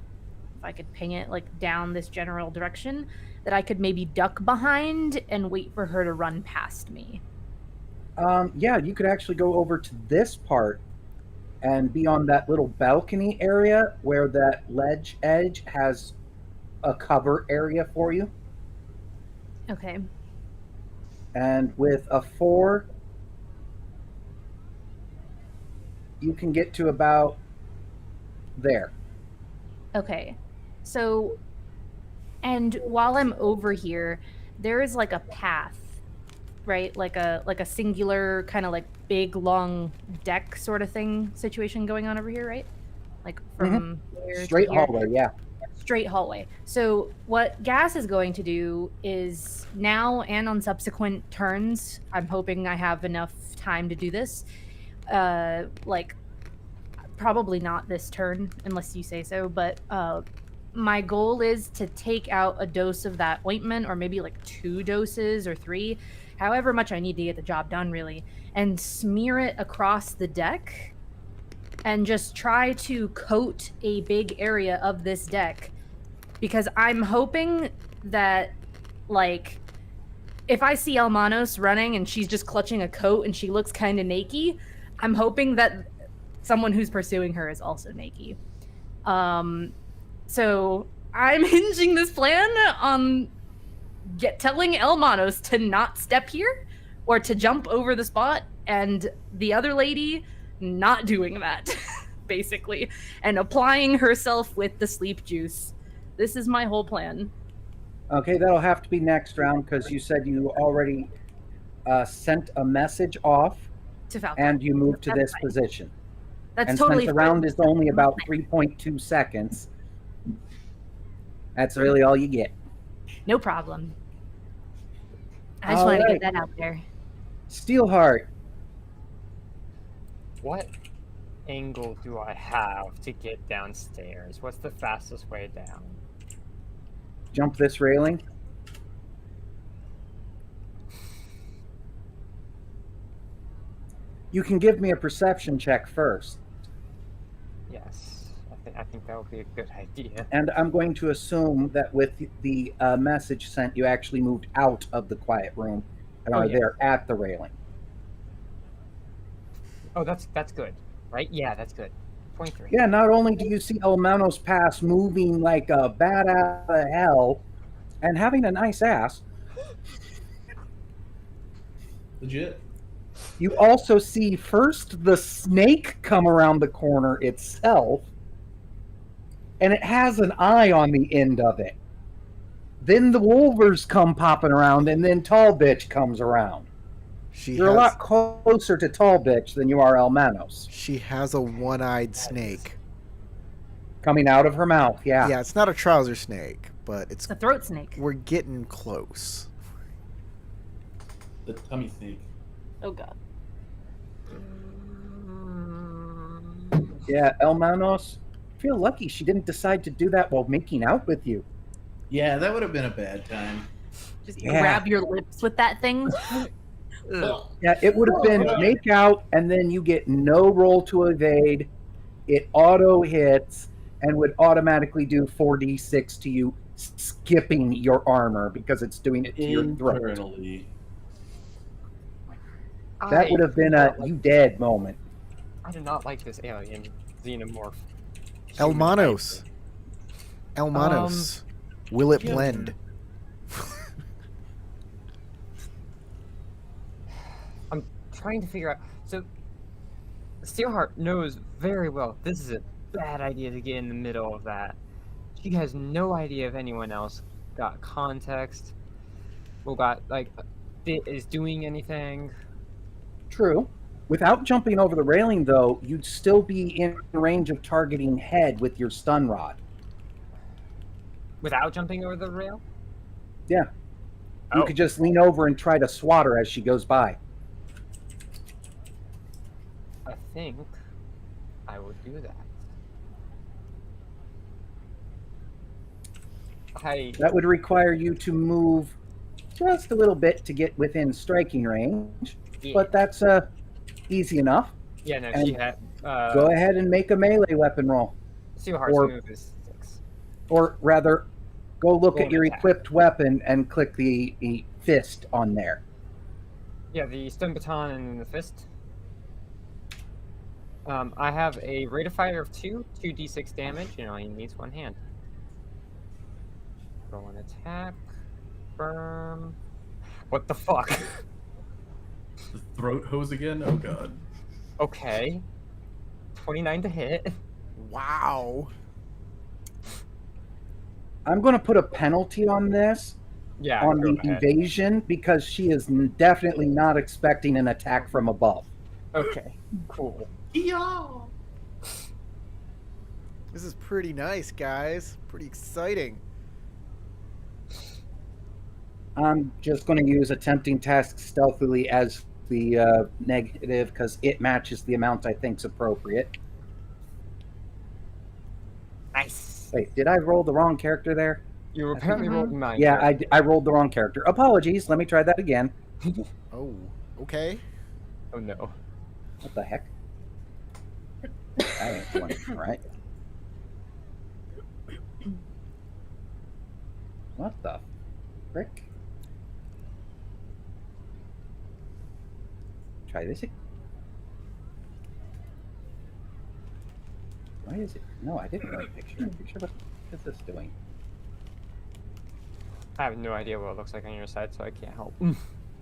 if I could ping it like down this general direction, that I could maybe duck behind and wait for her to run past me? Yeah, you could actually go over to this part and be on that little balcony area where that ledge edge has a cover area for you. Okay. And with a 4, you can get to about there. Okay. So, and while I'm over here, there is like a path, right? Like a singular kind of like big long deck sort of thing situation going on over here, right? Like from here to Straight here. hallway, yeah. Straight hallway. So what Gas is going to do is now and on subsequent turns, I'm hoping I have enough time to do this. Like probably not this turn unless you say so, but my goal is to take out a dose of that ointment, or maybe like 2 doses or 3, however much I need to get the job done really, and smear it across the deck and just try to coat a big area of this deck, because I'm hoping that, like, if I see Elmanos running and she's just clutching a coat and she looks kind of naked, I'm hoping that someone who's pursuing her is also naked. So I'm hinging this plan on telling Elmanos to not step here or to jump over the spot, and the other lady not doing that, basically, and applying herself with the sleep juice. This is my whole plan. Okay, that'll have to be next round because you said you already sent a message off To Falcon. and you moved to That's this fine. position. That's And totally since the fine. round is only about 3.2 seconds, that's really all you get. No problem. I just wanted to get that out there. Steelheart, What angle do I have to get downstairs? What's the fastest way down? jump this railing. You can give me a perception check first. Yes, I think that would be a good idea. And I'm going to assume that with the message sent, you actually moved out of the quiet room and are yeah. there at the railing. Oh, that's good, right? Yeah, that's good. 0.3. Yeah, not only do you see Elmanos Pass moving like a bat out of hell and having a nice ass, Legit. you also see first the snake come around the corner itself, and it has an eye on the end of it. Then the wolvers come popping around, and then Tall Bitch comes around. You're a lot closer to Tall Bitch than you are Elmanos. She has a one-eyed snake. Coming out of her mouth, yeah. Yeah, it's not a trouser snake, but it's It's a throat snake. we're getting close. The tummy snake. Oh god. Yeah, Elmanos, feel lucky she didn't decide to do that while making out with you. Yeah, that would have been a bad time. Just Yeah. grab your lips with that thing. Yeah, it would have been make out, and then you get no roll to evade. It auto hits and would automatically do 4d6 to you, skipping your armor because it's doing it to your throat. Internally. That would have been a you dead moment. I do not like this alien xenomorph. Elmanos. Elmanos. Will it blend? I'm trying to figure out. So, Steelheart knows very well this is a bad idea to get in the middle of that. She has no idea if anyone else got context, who got is doing anything. True. Without jumping over the railing, though, you'd still be in range of targeting head with your stun rod. Without jumping over the rail? Yeah. You Oh. could just lean over and try to swat her as she goes by. I think I would do that. That would require you to move just a little bit to get within striking range, Yeah. but that's easy enough. Yeah, no, And she had. Go ahead and make a melee weapon roll. See how hard or- to move is 6. Or rather, go look Roll at an your attack. equipped weapon and click the fist on there. Yeah, the stun baton and the fist. I have a rate of fire of 2d6 damage, and all he needs one hand. Roll an attack. Firm. What the fuck? The throat hose again? Oh god. Okay. 29 to hit. Wow. I'm going to put a penalty on this, Yeah, on go the ahead. evasion, because she is definitely not expecting an attack from above. Okay, cool. This is pretty nice, guys. Pretty exciting. I'm just going to use attempting tasks stealthily as the negative because it matches the amount I think's appropriate. Nice. Wait, did I roll the wrong character there? You apparently rolled 9. Yeah, I rolled the wrong character. Apologies. Let me try that again. Oh, okay. Oh no. What the heck? That ain't one, right? What the frick? Try this again. Why is it? No, I didn't write picture. What is this doing? I have no idea what it looks like on your side, so I can't help.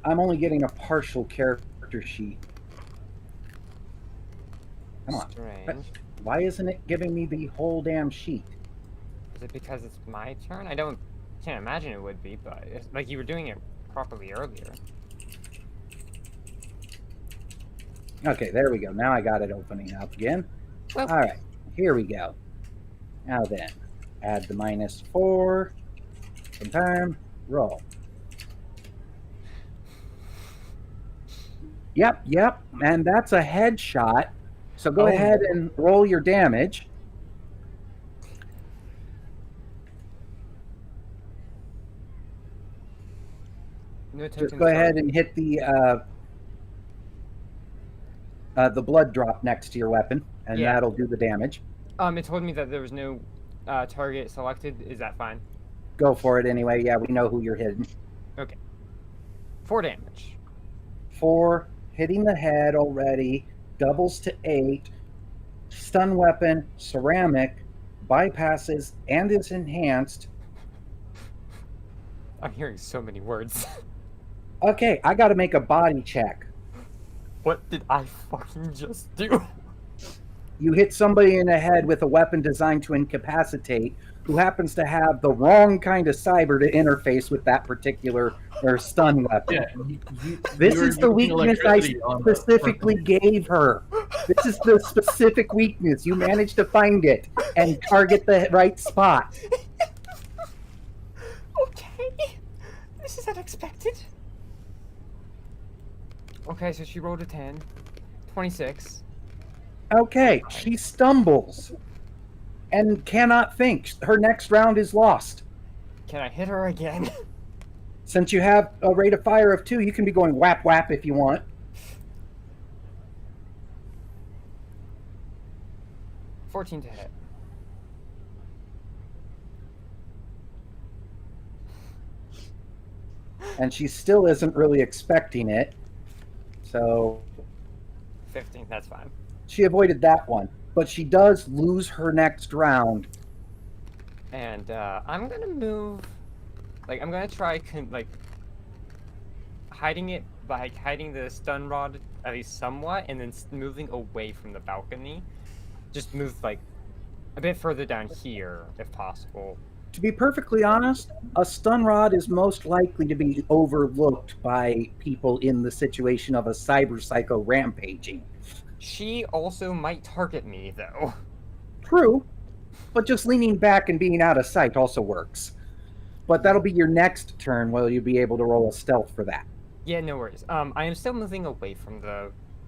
I'm only getting a partial character sheet. Come on. Strange. Why isn't it giving me the whole damn sheet? Is it because it's my turn? Can't imagine it would be, but it's like you were doing it properly earlier. Okay, there we go. Now I got it opening up again. Well- All right, here we go. Now then, add the -4. Confirm. Roll. Yep. And that's a headshot. So go Oh. ahead and roll your damage. No Just tokens go ahead for- and hit the blood drop next to your weapon, and Yeah. that'll do the damage. It told me that there was no target selected. Is that fine? Go for it anyway. Yeah, we know who you're hitting. 4 damage. 4, hitting the head already, doubles to 8, stun weapon, ceramic, bypasses, and is enhanced. I'm hearing so many words. Okay, I gotta make a body check. What did I fucking just do? You hit somebody in the head with a weapon designed to incapacitate, who happens to have the wrong kind of cyber to interface with that particular or stun weapon. Yeah. This you're is the using weakness I electricity on the specifically gave her. This is the specific weakness. You managed to find it and target the right spot. Okay. This is unexpected. Okay, so she rolled a 10. 26. Okay, she stumbles and cannot think. Her next round is lost. Can I hit her again? Since you have a rate of fire of 2, you can be going whap whap if you want. 14 to hit. And she still isn't really expecting it. So 15, that's fine. she avoided that one. But she does lose her next round. And I'm gonna move. I'm gonna try hiding it by hiding the stun rod at least somewhat, and then moving away from the balcony. Just move a bit further down here, if possible. To be perfectly honest, a stun rod is most likely to be overlooked by people in the situation of a cyberpsycho rampaging. She also might target me, though. True, but just leaning back and being out of sight also works. But that'll be your next turn. Will you be able to roll a stealth for that? Yeah, no worries. I am still moving away from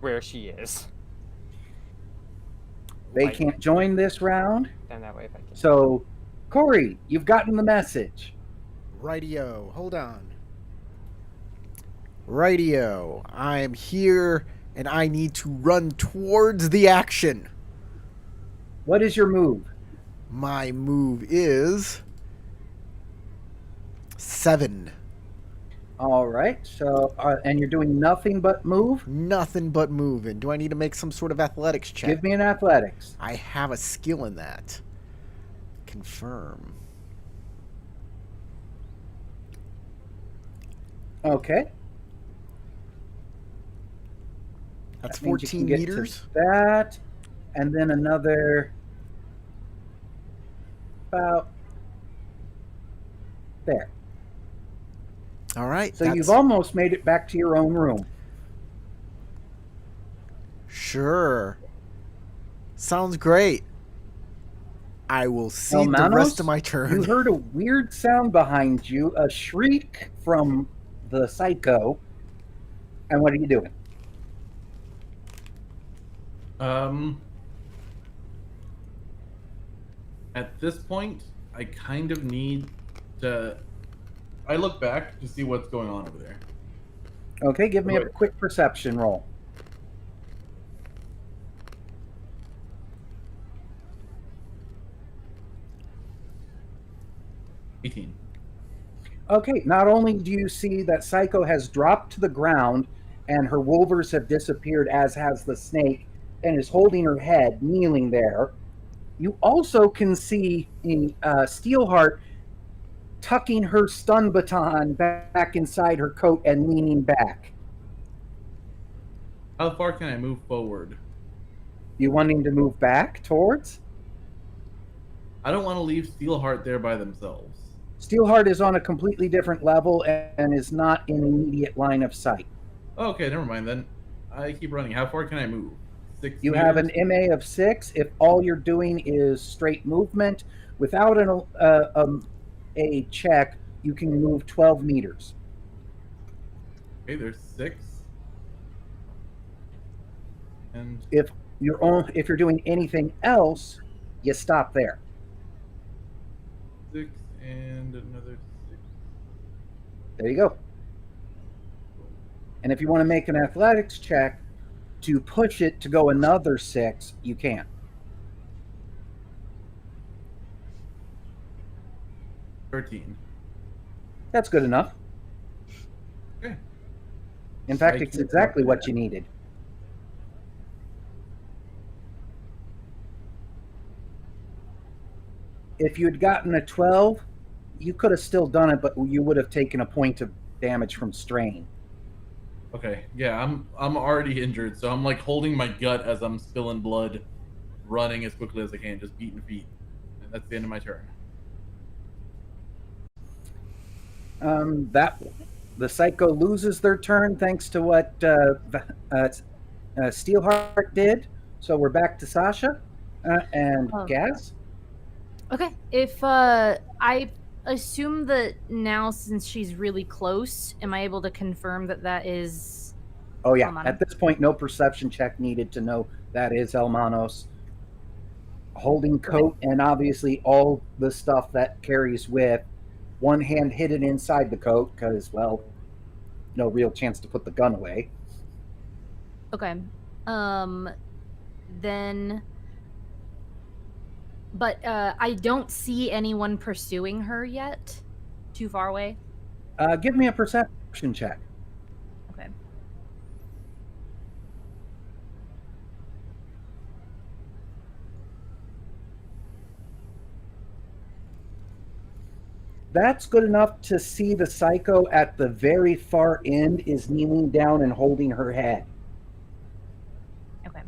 where she is. They Like, can't join this round. down that way if I can. So, Corey, you've gotten the message. Radio, hold on. Radio, I am here and I need to run towards the action. What is your move? My move is 7. All right. So, and you're doing nothing but move? Nothing but moving. Do I need to make some sort of athletics check? Give me an athletics. I have a skill in that. Confirm. Okay. That's That means you 14 can get to meters. that, and then another about there. All right. So you've almost made it back to your own room. Sure. Sounds great. I will see the Elmanos, rest of my You turn. heard a weird sound behind you, a shriek from the psycho. And what are you doing? At this point, I kind of need to. I look back to see what's going on over there. Okay, give me a Right. quick perception roll. $18. Okay, not only do you see that Psycho has dropped to the ground and her wolvers have disappeared, as has the snake, and is holding her head, kneeling there, you also can see Steelheart tucking her stun baton back inside her coat and leaning back. How far can I move forward? You wanting to move back towards? I don't want to leave Steelheart there by themselves. Steelheart is on a completely different level and is not in immediate line of sight. Okay, never mind then. I keep running. How far can I move? 6 You have an meters? MA of 6. If all you're doing is straight movement without a check, you can move 12 meters. Okay, there's 6. And If you're doing anything else, you stop there. 6 and another 6. There you go. And if you want to make an athletics check to push it to go another 6, you can. $13. That's good enough. Okay. In fact, I it's keep exactly up what with you needed. If you had gotten a 12, you could have still done it, but you would have taken a point of damage from strain. Okay, yeah, I'm already injured, so I'm like holding my gut as I'm spilling blood, running as quickly as I can, just beating feet. And that's the end of my turn. The Psycho loses their turn thanks to what Steelheart did. So we're back to Sasha and Oh. Gaz. Okay. If I assume that now, since she's really close, am I able to confirm that that is? Oh yeah, Elmanos. at this point, no perception check needed to know that is Elmanos. Holding coat and obviously all the stuff that carries with. One hand hidden inside the coat because, well, no real chance to put the gun away. Okay. Then. But I don't see anyone pursuing her yet. Too far away. Give me a perception check. Okay. That's good enough to see the Psycho at the very far end is kneeling down and holding her head. Okay.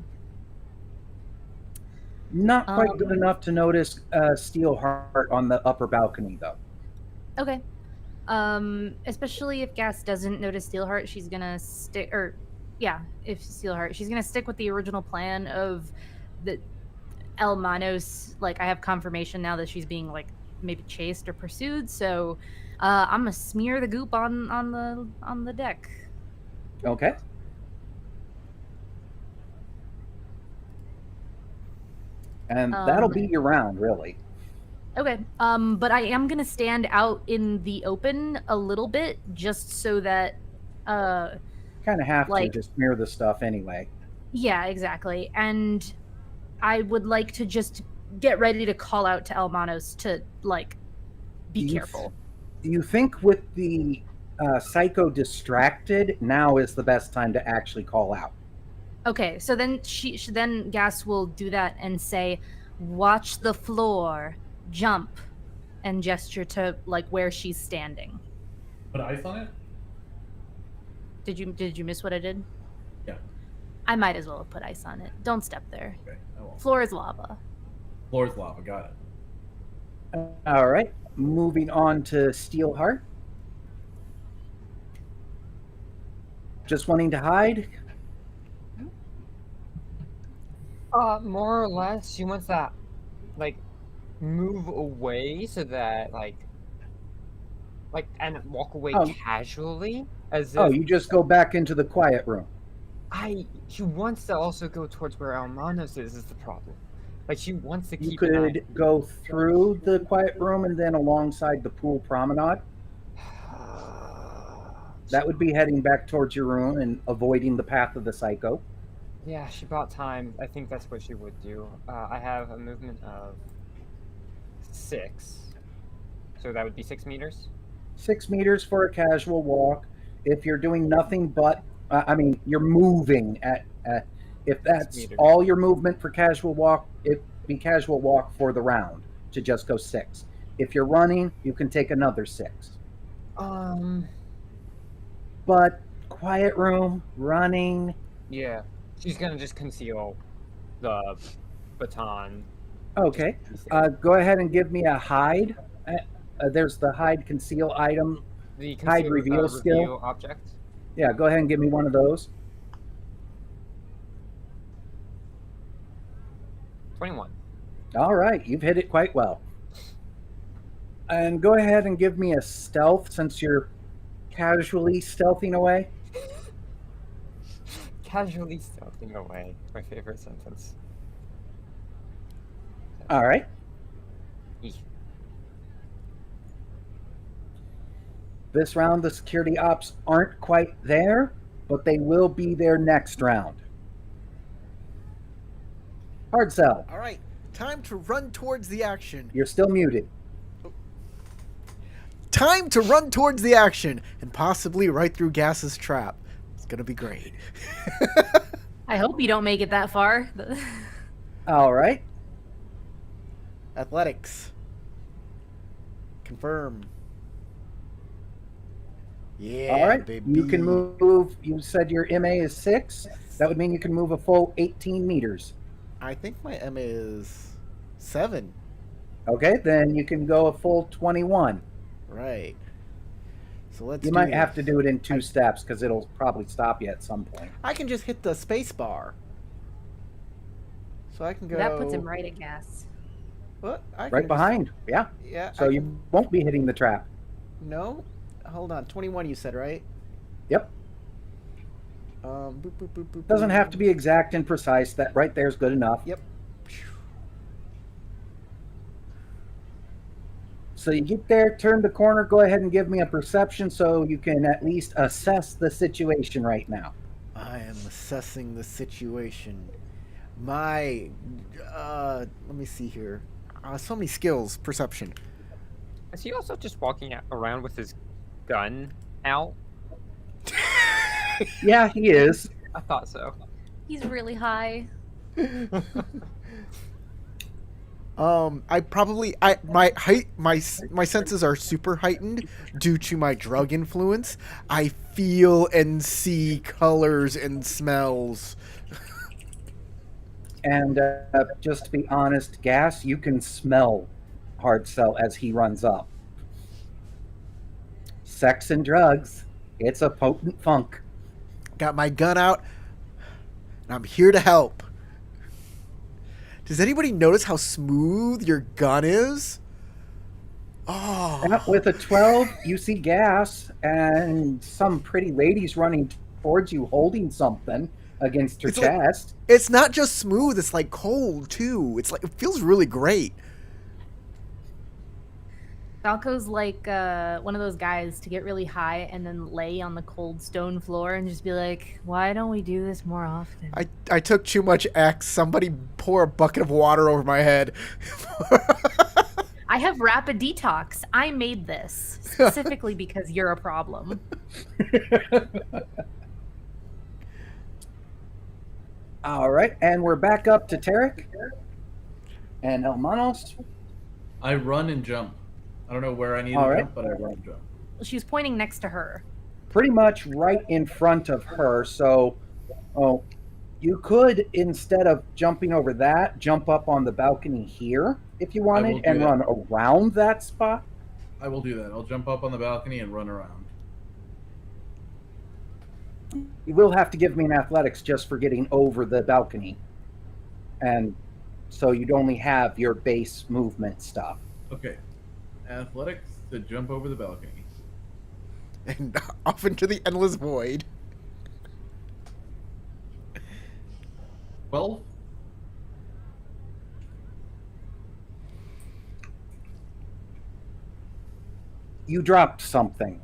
Not quite good Um, enough to notice Steel Heart on the upper balcony, though. Okay. Especially if Gas doesn't notice Steelheart, she's gonna stick, or yeah, if Steelheart, she's gonna stick with the original plan of the El Manos. Like, I have confirmation now that she's being like maybe chased or pursued, so I'm gonna smear the goop on the deck. Okay. And that'll be your round, really. Okay. But I am gonna stand out in the open a little bit, just so that Kind of have like- to just smear the stuff anyway. yeah, exactly. And I would like to just get ready to call out to Elmanos to like be Do you careful. Do you think with the psycho distracted, now is the best time to actually call out? Okay, so then then Gas will do that and say, "Watch the floor, jump," and gesture to like where she's standing. Put ice on it? Did you miss what I did? Yeah. I might as well have put ice on it. Don't step there. Okay. I won't. Floor is lava. Floor's lava. Got it. All right. Moving on to Steelheart. Just wanting to hide? More or less, she wants that, like, move away so that, and walk away Oh. casually, as if Oh, you just go back into the quiet room. she wants to also go towards where Almanos is the problem. Like, she wants to You keep an eye. could go through the quiet room and then alongside the pool promenade. That would be heading back towards your room and avoiding the path of the psycho. Yeah, she bought time. I think that's what she would do. I have a movement of 6. So that would be 6 meters. 6 meters for a casual walk. If you're doing nothing but, you're moving if that's meters. all your movement for casual walk, it'd be casual walk for the round to just go 6. If you're running, you can take another 6. But quiet room, running. Yeah. She's gonna just conceal the baton. Okay. Go ahead and give me a hide. There's the hide conceal item. The hide reveal skill. object. Yeah, go ahead and give me one of those. 21. All right, you've hit it quite well. And go ahead and give me a stealth since you're casually stealthing away. Casually stealthing away. My favorite sentence. All right. Eesh. This round, the security ops aren't quite there, but they will be there next round. Hard sell. All right, time to run towards the action. You're still muted. Time to run towards the action and possibly right through Gas's trap. It's gonna be great. I hope you don't make it that far. All right. Athletics. Confirm. Yeah, All right. baby. You can move. You said your MA is 6. That would mean you can move a full 18 meters. I think my MA is 7. Okay, then you can go a full 21. Right. So let's. You do might this. have to do it in 2 steps because it'll probably stop you at some point. I can just hit the space bar. So I can go. That puts him right at Gas. What? I can Right just- behind. Yeah. Yeah. So you won't be hitting the trap. No. Hold on. 21. You said right. Yep. Boop, boop, boop, boop, Doesn't boop. have to be exact and precise. That right there is good enough. Yep. So you get there, turn the corner, go ahead and give me a perception so you can at least assess the situation right now. I am assessing the situation. My, let me see here. So many skills. Perception. Is he also just walking around with his gun out? Yeah, he is. I thought so. He's really high. My senses are super heightened due to my drug influence. I feel and see colors and smells. And just to be honest, Gas, you can smell Hard Cell as he runs up. Sex and drugs. It's a potent funk. Got my gun out, and I'm here to help. Does anybody notice how smooth your gun is? Oh. And with a 12, you see Gas and some pretty ladies running towards you holding something against her It's like- chest. It's not just smooth, it's like cold too. It's like it feels really great. Falco's like one of those guys to get really high and then lay on the cold stone floor and just be like, why don't we do this more often? I took too much X. Somebody pour a bucket of water over my head. I have rapid detox. I made this specifically because you're a problem. All right, and we're back up to Tarek and Elmanos. I run and jump. I don't know where I need All to right. jump, but I run and jump. She was pointing next to her. Pretty much right in front of her. So, you could, instead of jumping over that, jump up on the balcony here if you will wanted do and that. run around that spot. I will do that. I'll jump up on the balcony and run around. You will have to give me an athletics just for getting over the balcony. And so you'd only have your base movement stuff. Okay. Athletics to jump over the balcony. And off into the endless void. 12? You dropped something.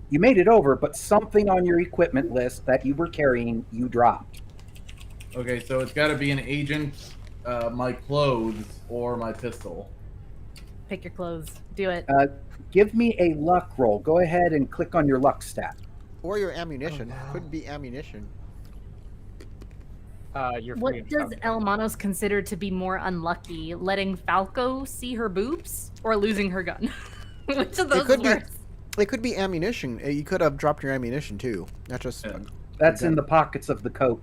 You made it over, but something on your equipment list that you were carrying, you dropped. Okay, so it's got to be an agent, my clothes, or my pistol. Pick your clothes. Do it. Give me a luck roll. Go ahead and click on your luck stat. Or your ammunition. Oh, no. Could be ammunition. You're free What to does jump. Elmanos consider to be more unlucky? Letting Falco see her boobs or losing her gun? Which of those could is be- worse? It could be ammunition. You could have dropped your ammunition too. Not just. Yeah. That's in the pockets of the coat.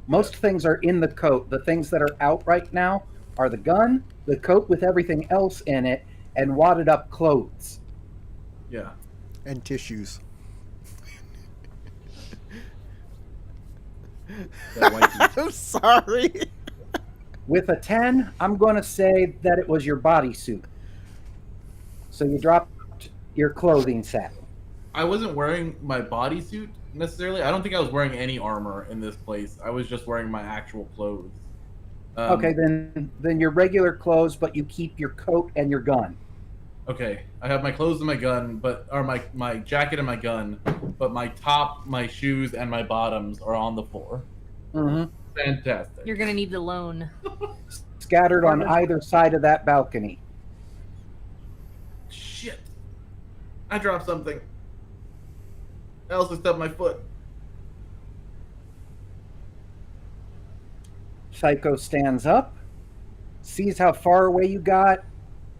Most things are in the coat. The things that are out right now are the gun, the coat with everything else in it, and wadded up clothes. Yeah. And tissues. That white I'm sorry. With a 10, I'm going to say that it was your bodysuit. So you dropped your clothing set. I wasn't wearing my bodysuit necessarily. I don't think I was wearing any armor in this place. I was just wearing my actual clothes. Okay, then your regular clothes, but you keep your coat and your gun. Okay, I have my clothes and my gun, or my jacket and my gun, but my top, my shoes, and my bottoms are on the floor. Mm-hmm. Fantastic. You're gonna need the loan. Scattered on either side of that balcony. Shit. I dropped something. I also stubbed my foot. Psycho stands up, sees how far away you got,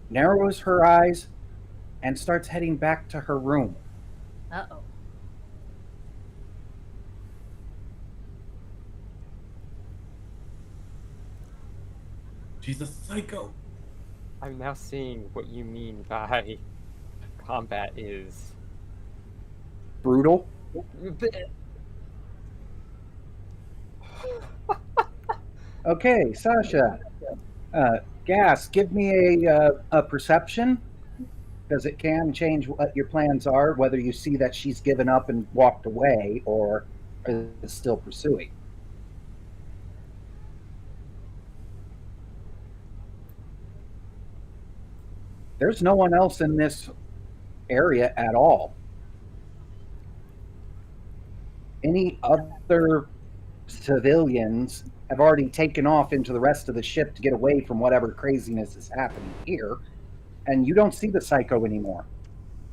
narrows her eyes, and starts heading back to her room. Uh-oh. She's a psycho. I'm now seeing what you mean by combat is. Brutal. Okay, Sasha. Gas, give me a perception, because it can change what your plans are, whether you see that she's given up and walked away or is still pursuing. There's no one else in this area at all. Any other civilians have already taken off into the rest of the ship to get away from whatever craziness is happening here, and you don't see the psycho anymore.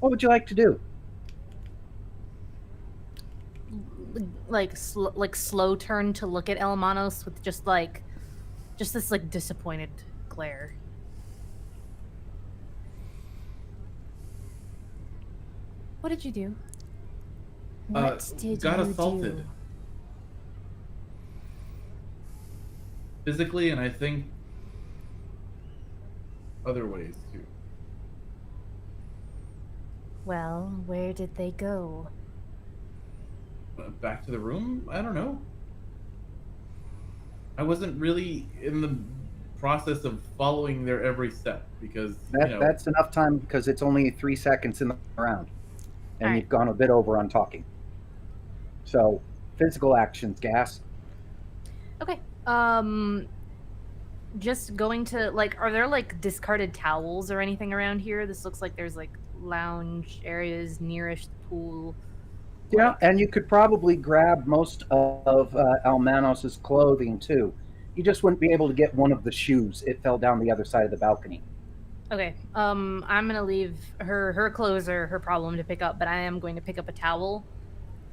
What would you like to do? Like slow turn to look at Elmanos with just this like disappointed glare. What did you do? What did got you assaulted. do? physically, and I think other ways too. Well, where did they go? Back to the room? I don't know. I wasn't really in the process of following their every step because That's enough time because it's only 3 seconds in the round, and Alright. you've gone a bit over on talking. So, physical actions, Gas. Okay. Just going to like, are there like discarded towels or anything around here? This looks like there's like lounge areas nearish the pool. Yeah, Like- and you could probably grab most of Almanos's clothing too. You just wouldn't be able to get one of the shoes. It fell down the other side of the balcony. Okay. I'm gonna leave her clothes are her problem to pick up, but I am going to pick up a towel.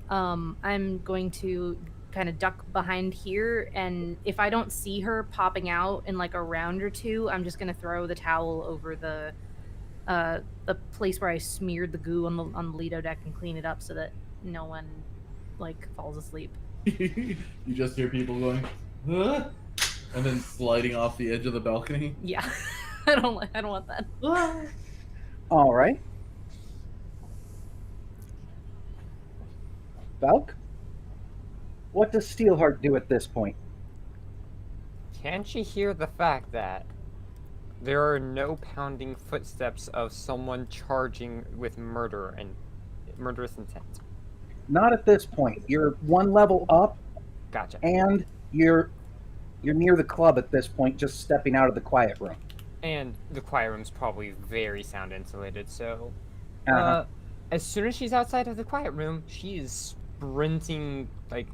I'm going to kind of duck behind here, and if I don't see her popping out in like a round or two, I'm just gonna throw the towel over the place where I smeared the goo on the Lido deck and clean it up so that no one like falls asleep. you just hear people going, huh? And then sliding off the edge of the balcony. Yeah. I don't want that. All right. Valk, what does Steelheart do at this point? Can she hear the fact that there are no pounding footsteps of someone charging with murder and murderous intent? Not at this point. You're one level up, Gotcha. and you're near the club at this point, just stepping out of the quiet room. And the quiet room's probably very sound insulated, so Uh-huh. as soon as she's outside of the quiet room, she is sprinting like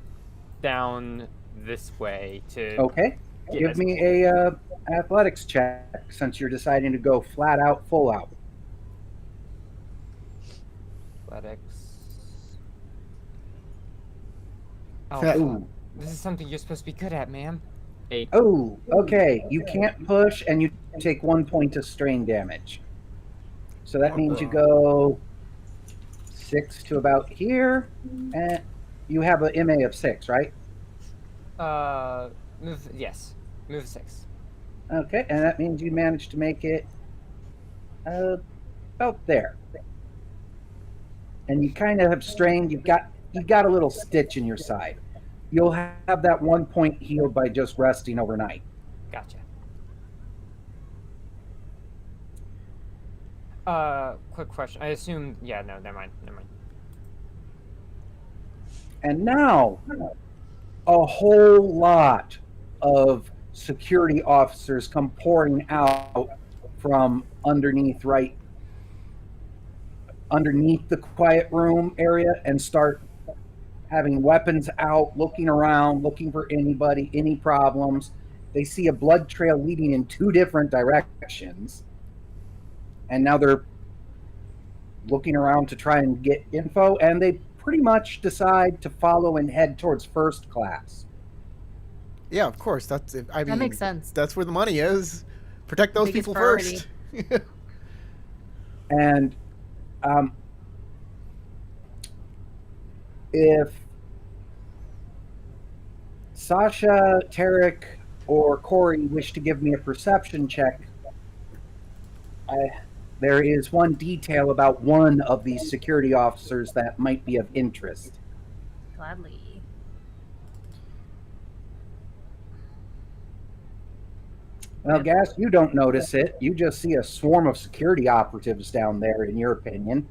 down this way to Okay. get Give as- me a athletics check since you're deciding to go flat out, full out. athletics. Oh, Fa- Ooh. this is something you're supposed to be good at, ma'am. 8. Oh, okay. You can't push, and you take 1 point of strain damage. So that means you go 6 to about here, and you have an MA of 6, right? Move. Yes, move 6. Okay, and that means you managed to make it about there. And you kind of have strained. You've got a little stitch in your side. You'll have that 1 point healed by just resting overnight. Gotcha. Quick question. I assume. Yeah. No. Never mind. Never mind. And now, a whole lot of security officers come pouring out from underneath the quiet room area and start having weapons out, looking around, looking for anybody, any problems. They see a blood trail leading in 2 different directions. And now they're looking around to try and get info, and they pretty much decide to follow and head towards first class. Yeah, of course. I mean, That makes sense. That's where the money is. Protect those Biggest people priority. first. And if Sasha, Tarek, or Corey wish to give me a perception check, there is one detail about one of these security officers that might be of interest. Gladly. Well, Gas, you don't notice it. You just see a swarm of security operatives down there, in your opinion.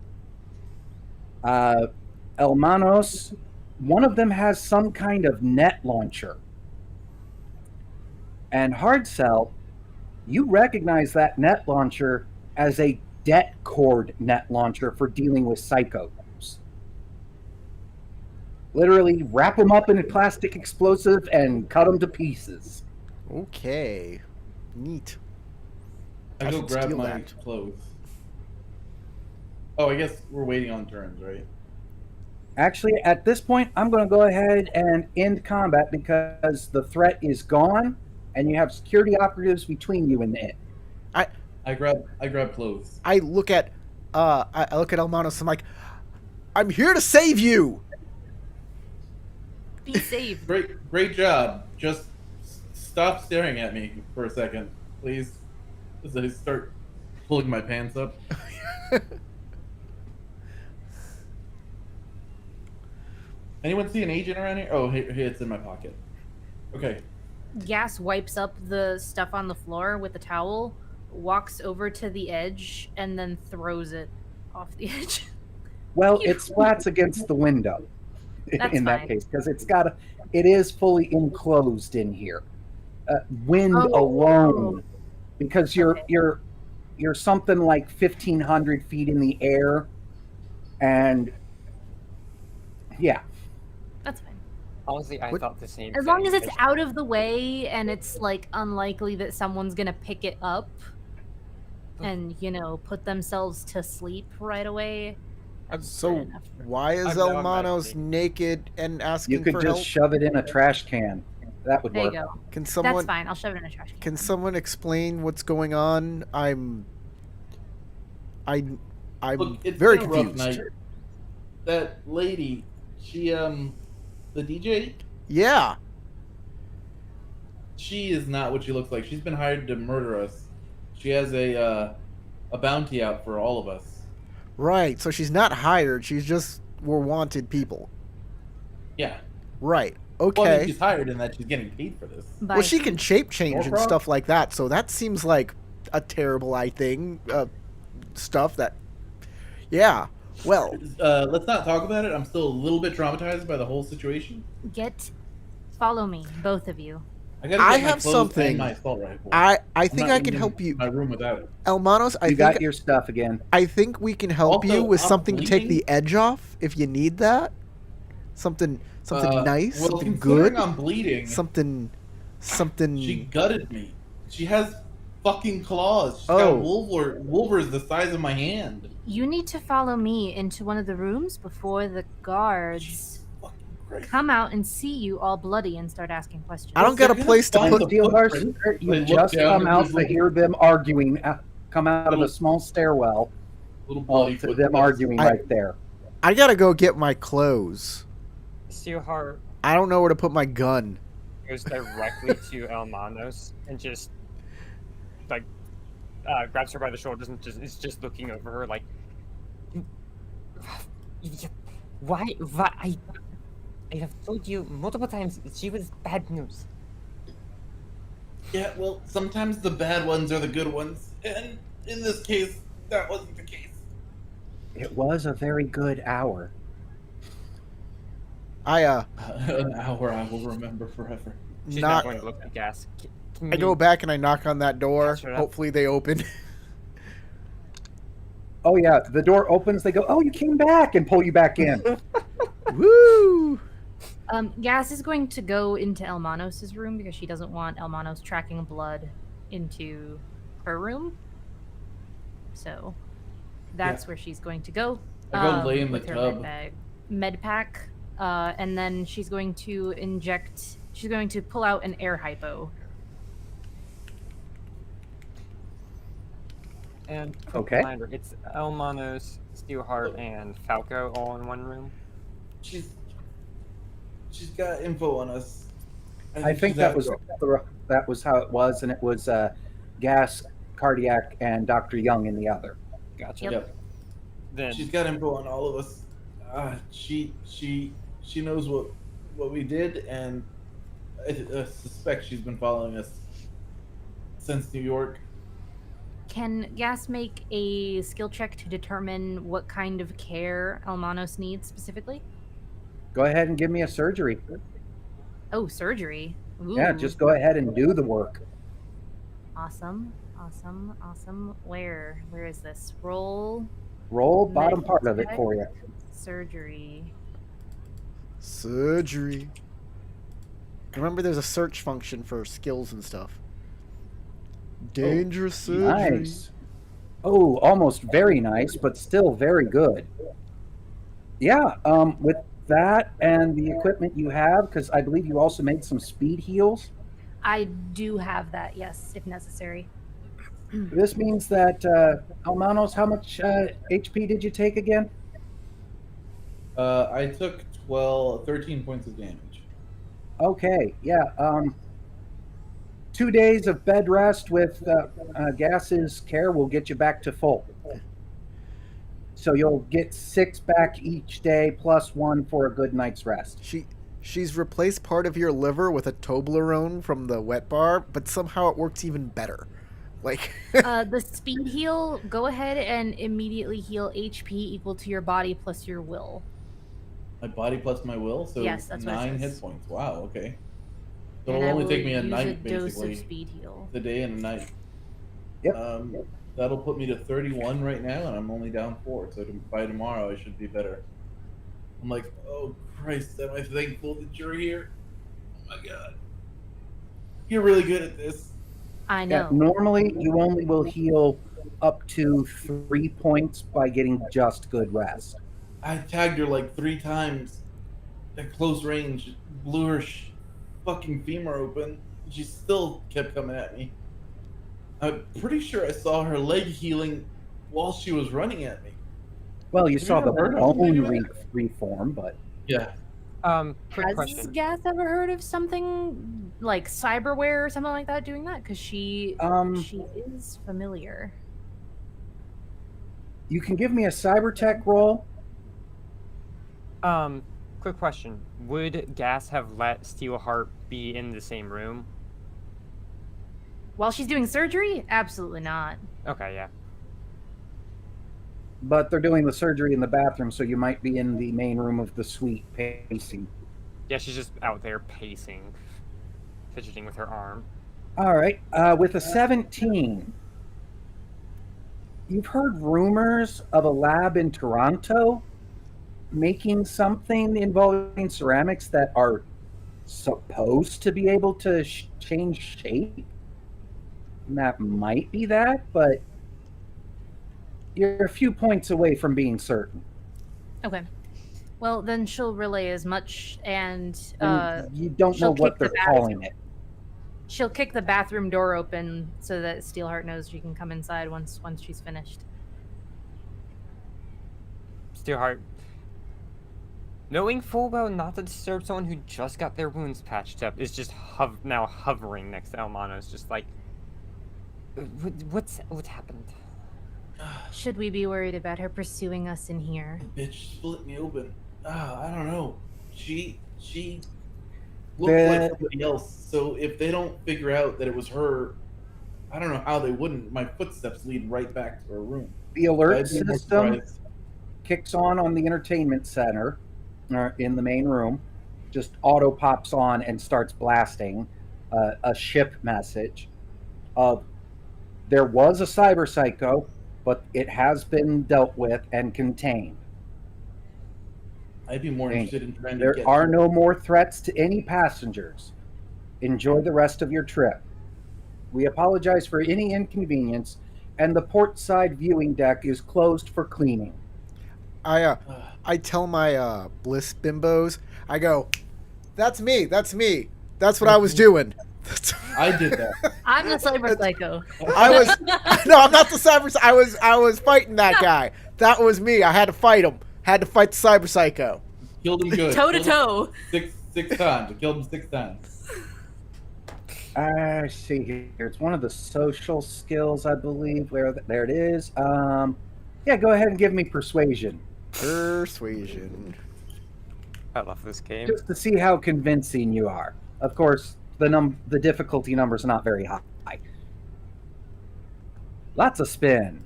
Elmanos, one of them has some kind of net launcher. And Hard Cell, you recognize that net launcher as a det cord net launcher for dealing with psychos. Literally wrap them up in a plastic explosive and cut them to pieces. Okay. Neat. I I go should grab steal my that. clothes. Oh, I guess we're waiting on turns, right? Actually, at this point, I'm going to go ahead and end combat because the threat is gone, and you have security operatives between you and it. I grab clothes. I look at Elmanos. I'm like, I'm here to save you. Be saved. Great job. Just stop staring at me for a second, please? As I start pulling my pants up. Anyone see an agent around here? Oh, here it's in my pocket. Okay. Gas wipes up the stuff on the floor with a towel, walks over to the edge, and then throws it off the edge. Well, it splats against the window That's in that fine. case because it is fully enclosed in here. Wind Oh. alone, because Okay. you're something like 1,500 feet in the air, and yeah, That's fine. Honestly, I What- thought the same. As long thing. as it's out of the way and it's like unlikely that someone's gonna pick it up and put themselves to sleep right away. So enough for- why is I've no Elmanos imagination. naked and you asking could for just help? shove it in a trash can. That would There you work. go. Can That's someone fine. I'll shove it in a trash can. can someone explain what's going on? I'm Look, it's very been a rough confused. night. That lady, she the DJ, Yeah. she is not what she looks like. She's been hired to murder us. She has a bounty out for all of us. Right. So she's not hired. We're wanted people. Yeah. Right. Well, I mean, Okay. she's hired in that she's getting paid for this. By Well, she can shape change and Warcraft? stuff like that. So that seems like a terrible thing. Stuff that. Yeah. Well, Let's not talk about it. I'm still a little bit traumatized by the whole situation. follow me, both of you. I gotta I get my have clothes something. and my assault rifle. I I'm think not I can leaving help you, my room without it. Elmanos. You got your stuff again. I think we can help Also, you with I'm something to take bleeding. the edge off if you need that. Something nice, Well, something considering good, I'm bleeding. something. She gutted me. She has fucking claws. She's Oh. got wolvers the size of my hand. You need to follow me into one of the rooms before the guards Jesus fucking Christ. come out and see you all bloody and start asking questions. I don't got a They're place to gonna put. find Steel Horse, footprint. you They look just down come and out there's to little- hear them arguing. Come out of a Little- small stairwell Little bloody to them footprints. arguing I- right there. I gotta go get my clothes. Steelheart I don't know where to put my gun. goes directly to Elmanos and just like grabs her by the shoulders and is just looking over her like, why I have told you multiple times she was bad news. Yeah, well, sometimes the bad ones are the good ones, and in this case, that wasn't the case. It was a very good hour. An hour I will remember forever. She's not Not. going to look at gas. Can I you- go back and I knock on that door. Catch her up. Hopefully they open. Oh yeah, the door opens. They go, "Oh, you came back," and pull you back in. Woo! Gas is going to go into Elmanos' room because she doesn't want Elmanos tracking blood into her room. So that's where she's going to go. I go lay in the with her tub. med pack, and then she's going to inject. She's going to pull out an air hypo. And Okay. reminder, it's Elmanos, Steelheart, and Falco all in one room. She's got info on us. I think she's that after- was how it was, and it was Gas, Cardiac, and Dr. Young in the other. Gotcha. Yep. Yep. Then She's got info on all of us. She knows what we did, and I suspect she's been following us since New York. Can Gas make a skill check to determine what kind of care Elmanos needs specifically? Go ahead and give me a surgery. Oh, surgery. Ooh. Yeah, just go ahead and do the work. Awesome. Where is this? Roll Roll bottom part of it Medic. for you. surgery. Surgery. Remember, there's a search function for skills and stuff. Dangerous surgery. Nice. Oh, almost very nice, but still very good. Yeah, with that and the equipment you have, because I believe you also made some speed heals. I do have that, yes, if necessary. This means that, Almanos, how much HP did you take again? I took 13 points of damage. Okay, yeah. 2 days of bed rest with Gas's care will get you back to full. So you'll get 6 back each day, plus 1 for a good night's rest. She's replaced part of your liver with a Toblerone from the wet bar, but somehow it works even better. Like The speed heal, go ahead and immediately heal HP equal to your body plus your will. My body plus my will, so Yes, that's what it 9 says. hit points. Wow, okay. So And it'll I only will take me a use night, dose basically. of speed heal. The day and a night. Yep. That'll put me to 31 right now, and I'm only down 4. So by tomorrow, I should be better. I'm like, oh Christ, am I thankful that you're here? Oh my God, you're really good at this. I Yeah, know. normally, you only will heal up to 3 points by getting just good rest. I tagged her like 3 times at close range, blew her fucking femur open. She still kept coming at me. I'm pretty sure I saw her leg healing while she was running at me. Well, you Have saw you the ever heard of something bone like reform, but Yeah. Quick Has question. Gath ever heard of something like cyberware or something like that doing that? Because she is familiar. you can give me a cyber tech roll. Quick question. Would Gas have let Steelheart be in the same room? While she's doing surgery? Absolutely not. Okay, yeah. But they're doing the surgery in the bathroom, so you might be in the main room of the suite pacing. Yeah, she's just out there pacing, fidgeting with her arm. All right. With a 17, you've heard rumors of a lab in Toronto making something involving ceramics that are supposed to be able to change shape. And that might be that, but you're a few points away from being certain. Okay. Well, then she'll relay as much, and And you don't know she'll what kick the they're calling it. she'll kick the bathroom door open so that Steelheart knows she can come inside once she's finished. Steelheart, knowing full well not to disturb someone who just got their wounds patched up, is just now hovering next to Elmanos, just like, what's happened? Should we be worried about her pursuing us in here? Bitch split me open. I don't know. She looked like somebody else. So if they don't figure out that it was her, I don't know how they wouldn't. My footsteps lead right back to her room. The alert I'd be more system surprised. kicks on the entertainment center in the main room, just auto pops on and starts blasting a ship message of there was a cyberpsycho, but it has been dealt with and contained. I'd be more interested in trying to There get are no more threats to any passengers. Enjoy the rest of your trip. We apologize for any inconvenience, and the port side viewing deck is closed for cleaning. I tell my bliss bimbos, I go, that's me, that's what I was doing. I did that. I'm the Cyberpsycho. I was no, I'm not the cyber. I was fighting that guy. That was me. I had to fight him. Had to fight the Cyberpsycho. Killed him good. Toe to Killed toe. him six times. I killed him 6 times. I see here. It's one of the social skills, I believe. There it is. Yeah, go ahead and give me persuasion, Persuasion. I love this game. just to see how convincing you are. Of course, the difficulty number is not very high. Lots of spin.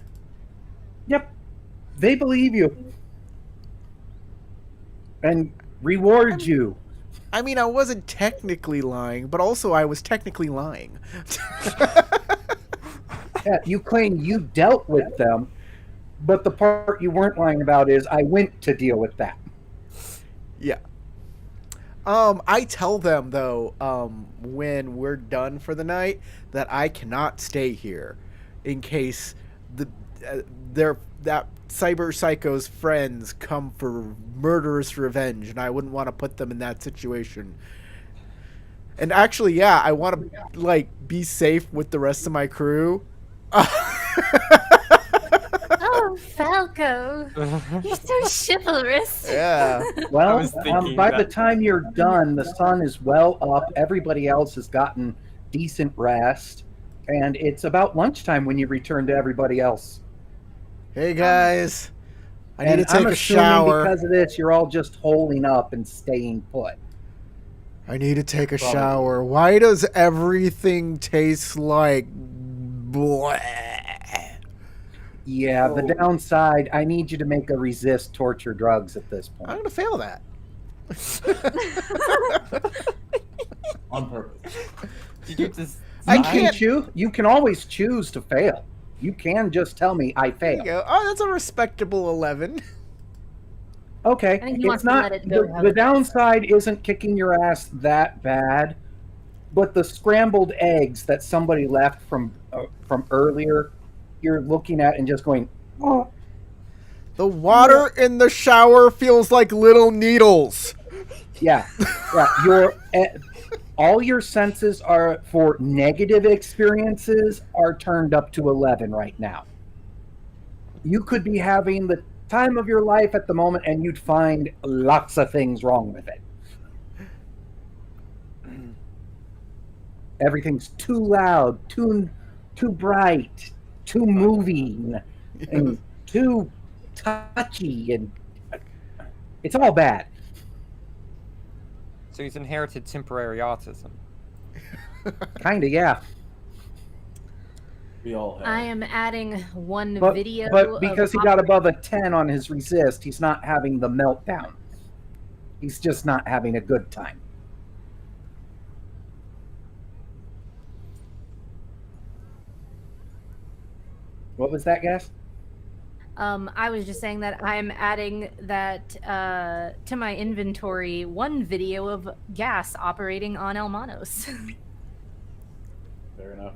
Yep, they believe you and reward you. I mean, I wasn't technically lying, but also I was technically lying. Yeah, you claim you dealt with them, but the part you weren't lying about is I went to deal with that. Yeah. I tell them though, when we're done for the night, that I cannot stay here, in case that Cyberpsycho's friends come for murderous revenge, and I wouldn't want to put them in that situation. And actually, yeah, I want to like be safe with the rest of my crew. Oh, Falco. You're so chivalrous. Yeah. Well, was thinking by the that. time you're done, the sun is well up. Everybody else has gotten decent rest, and it's about lunchtime when you return to everybody else. Hey guys, I need And to take I'm a assuming shower. because of this, you're all just holding up and staying put. I need to take a Probably. shower. Why does everything taste like bleh? Yeah, the Oh. downside, I need you to make a resist torture drugs at this I'm point. gonna fail that. On purpose. Did you just? I You can't- can you can always choose to fail. You can just tell me I There you fail. go. Oh, that's a respectable 11. Okay, I think he it's wants to not let it go how the it is. downside isn't kicking your ass that bad, but the scrambled eggs that somebody left from earlier, you're looking at and just going, oh, The water in the shower feels like little needles. yeah. All your senses are for negative experiences are turned up to 11 right now. You could be having the time of your life at the moment, and you'd find lots of things wrong with it. Everything's too loud, too bright, too moving, and too touchy, and it's all bad. So he's inherited temporary autism. Kinda, yeah. We all have. I am adding one But, video. but because he of got above a 10 on his resist, he's not having the meltdown. He's just not having a good time. What was that, Gas? I was just saying that I'm adding that to my inventory one video of gas operating on Elmanos. Fair enough.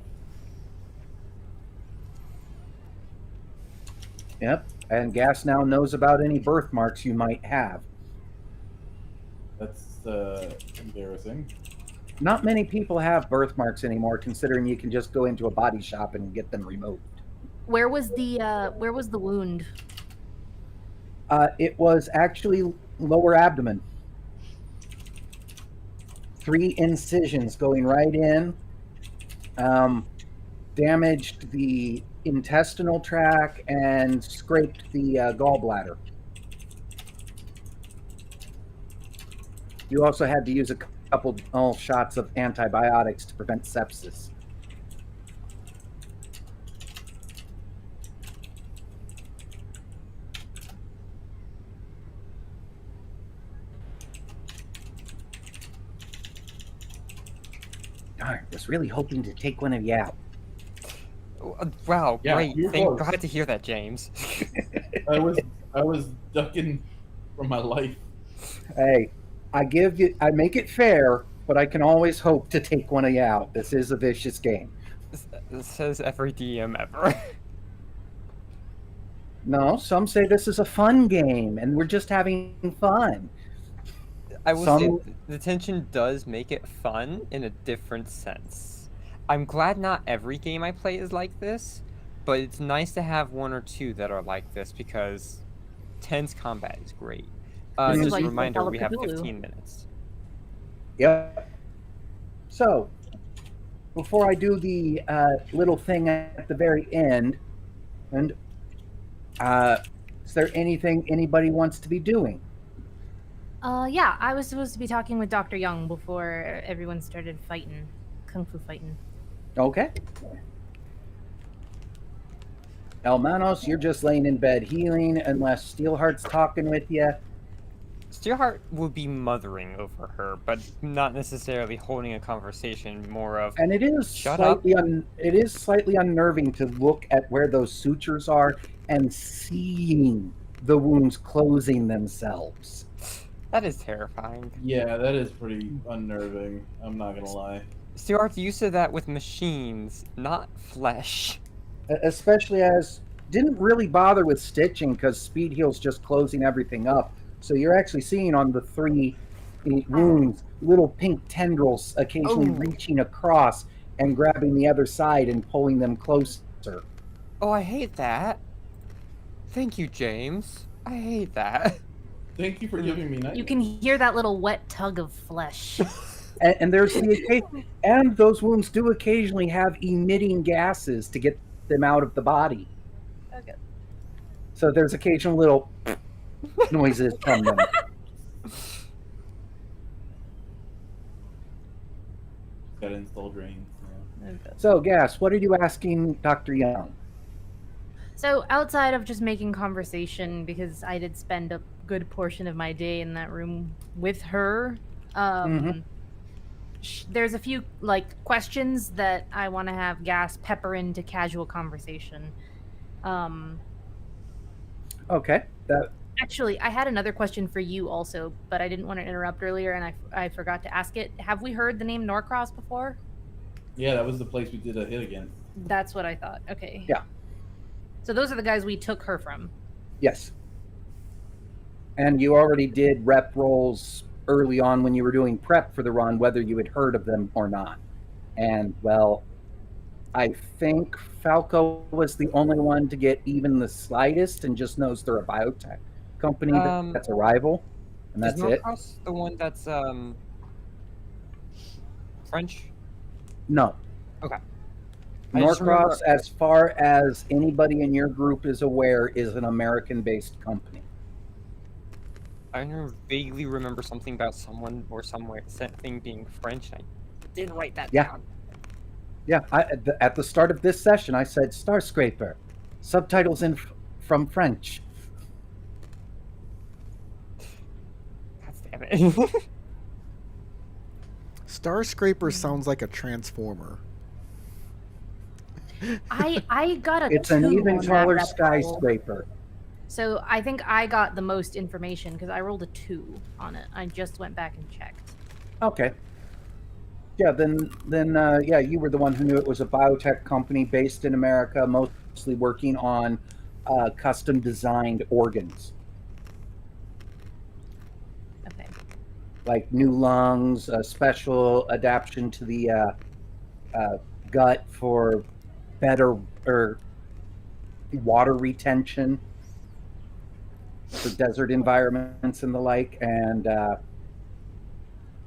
Yep. And Gas now knows about any birthmarks you might have. That's embarrassing. Not many people have birthmarks anymore, considering you can just go into a body shop and get them removed. Where was the wound? It was actually lower abdomen. 3 incisions going right in. Damaged the intestinal tract and scraped the gallbladder. You also had to use a couple shots of antibiotics to prevent sepsis. Darn, was really hoping to take one of you out. Wow, Yeah, great. you're Thank close. God to hear that, James. I was ducking for my life. Hey, I make it fair, but I can always hope to take one of you out. This is a vicious game. This says every DM ever. No, some say this is a fun game, and we're just having fun. I will Some- say the tension does make it fun in a different sense. I'm glad not every game I play is like this, but it's nice to have one or two that are like this because tense combat is great. This is Just why a you reminder, we have develop Cthulhu. 15 minutes. Yep. So, before I do the little thing at the very end, and is there anything anybody wants to be doing? Yeah, I was supposed to be talking with Dr. Young before everyone started fighting, kung fu fighting. Okay. Elmanos, you're just laying in bed healing unless Steelheart's talking with you. Steelheart will be mothering over her, but not necessarily holding a conversation, more of And it is Shut up. slightly unnerving to look at where those sutures are and seeing the wounds closing themselves. that is terrifying. Yeah, that is pretty unnerving. I'm not gonna lie. Steelheart's used to that with machines, not flesh. Especially as didn't really bother with stitching because Speed Heal's just closing everything up. So you're actually seeing on the 3 wounds little pink tendrils occasionally Oh. reaching across and grabbing the other side and pulling them closer. Oh, I hate that. Thank you, James. I hate that. Thank you for giving me night. You can hear that little wet tug of flesh. And there's and those wounds do occasionally have emitting gases to get them out of the body. Okay. So there's occasional little noises from them. Got to install drains. Yeah. Okay. So, Gas, what are you asking Dr. Young? So outside of just making conversation, because I did spend a good portion of my day in that room with her, there's a few questions that I want to have Gas pepper into casual conversation. Okay. Actually, I had another question for you also, but I didn't want to interrupt earlier, and I forgot to ask it. Have we heard the name Norcross before? Yeah, that was the place we did a hit against. That's what I thought. Okay. Yeah. So those are the guys we took her from. Yes. And you already did rep rolls early on when you were doing prep for the run, whether you had heard of them or not. And, well, I think Falco was the only one to get even the slightest and just knows they're a biotech company that's a rival. And that's is it. Norcross the one that's French? No. Okay. I just Norcross, remember- as far as anybody in your group is aware, is an American-based company. I vaguely remember something about someone or something being French. I didn't write that Yeah. down. Yeah, at the start of this session, I said Starscraper, subtitles from French. God damn it. Starscraper sounds like a transformer. I got a It's 2 an even on that taller rep roll. skyscraper. So I think I got the most information because I rolled a 2 on it. I just went back and checked. Okay. Yeah, then yeah, you were the one who knew it was a biotech company based in America, mostly working on custom designed organs, Okay. like new lungs, a special adaptation to the gut for better or water retention for desert environments and the like. And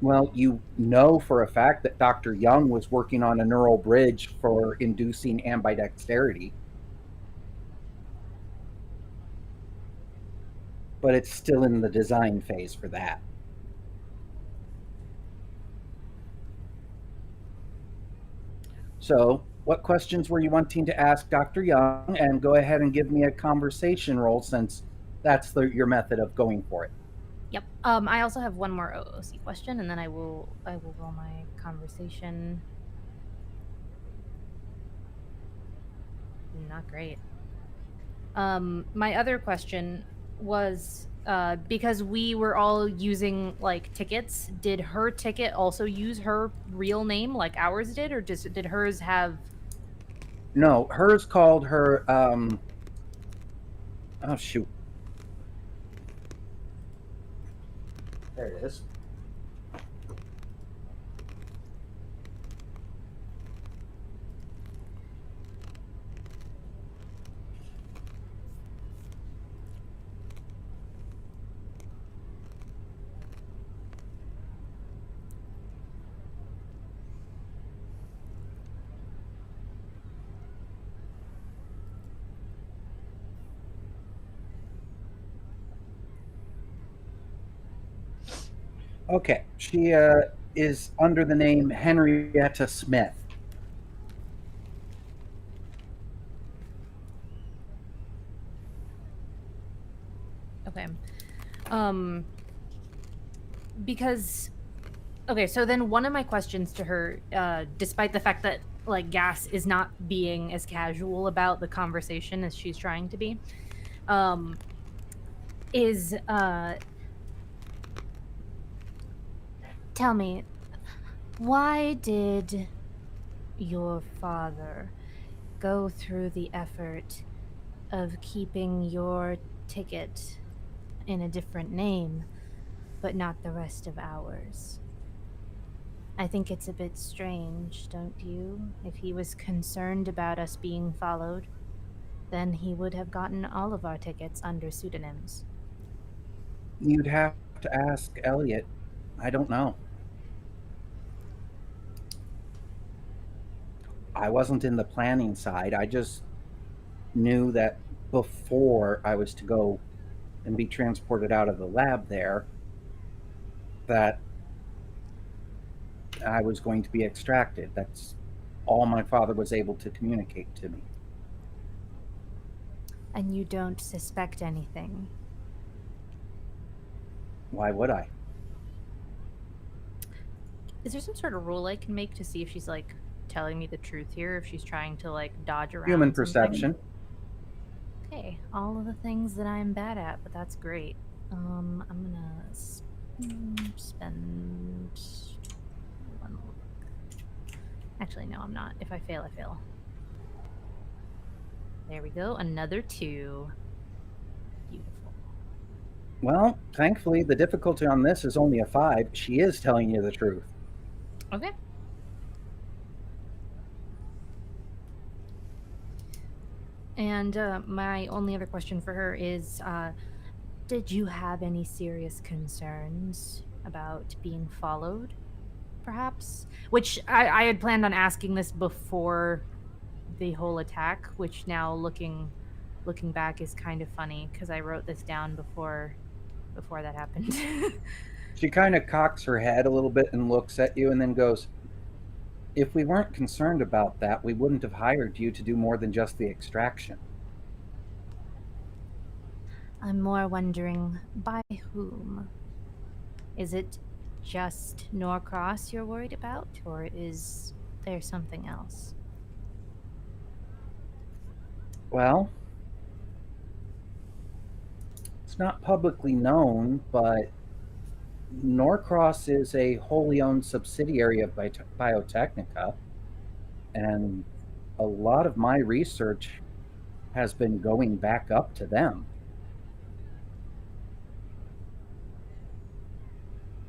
well, you know for a fact that Dr. Young was working on a neural bridge for inducing ambidexterity. But it's still in the design phase for that. So, what questions were you wanting to ask Dr. Young? And go ahead and give me a conversation roll, since that's your method of going for it. Yep. I also have one more OOC question, and then I will roll my conversation. Not great. My other question was because we were all using tickets. Did her ticket also use her real name like ours did, or did hers have? No, hers called her. Oh shoot. There it is. Okay, she is under the name Henrietta Smith. Okay. Because okay, so then one of my questions to her, despite the fact that Gas is not being as casual about the conversation as she's trying to be, is tell me, why did your father go through the effort of keeping your ticket in a different name, but not the rest of ours? I think it's a bit strange, don't you? If he was concerned about us being followed, then he would have gotten all of our tickets under pseudonyms. You'd have to ask Elliot. I don't know. I wasn't in the planning side. I just knew that before I was to go and be transported out of the lab there, that I was going to be extracted. That's all my father was able to communicate to me. And you don't suspect anything? Why would I? Is there some sort of rule I can make to see if she's like telling me the truth here, if she's trying to like dodge around Human something? perception. Okay, all of the things that I'm bad at, but that's great. I'm gonna spend one look. Actually, no, I'm not. If I fail, I fail. There we go. Another 2. Beautiful. Well, thankfully, the difficulty on this is only a 5. She is telling you the truth. Okay. And my only other question for her is, did you have any serious concerns about being followed, perhaps? Which I had planned on asking this before the whole attack, which now looking back is kind of funny because I wrote this down before that happened. She kind of cocks her head a little bit and looks at you and then goes, if we weren't concerned about that, we wouldn't have hired you to do more than just the extraction. I'm more wondering by whom. Is it just Norcross you're worried about, or is there something else? Well, it's not publicly known, but Norcross is a wholly owned subsidiary of Biotechnica, and a lot of my research has been going back up to them.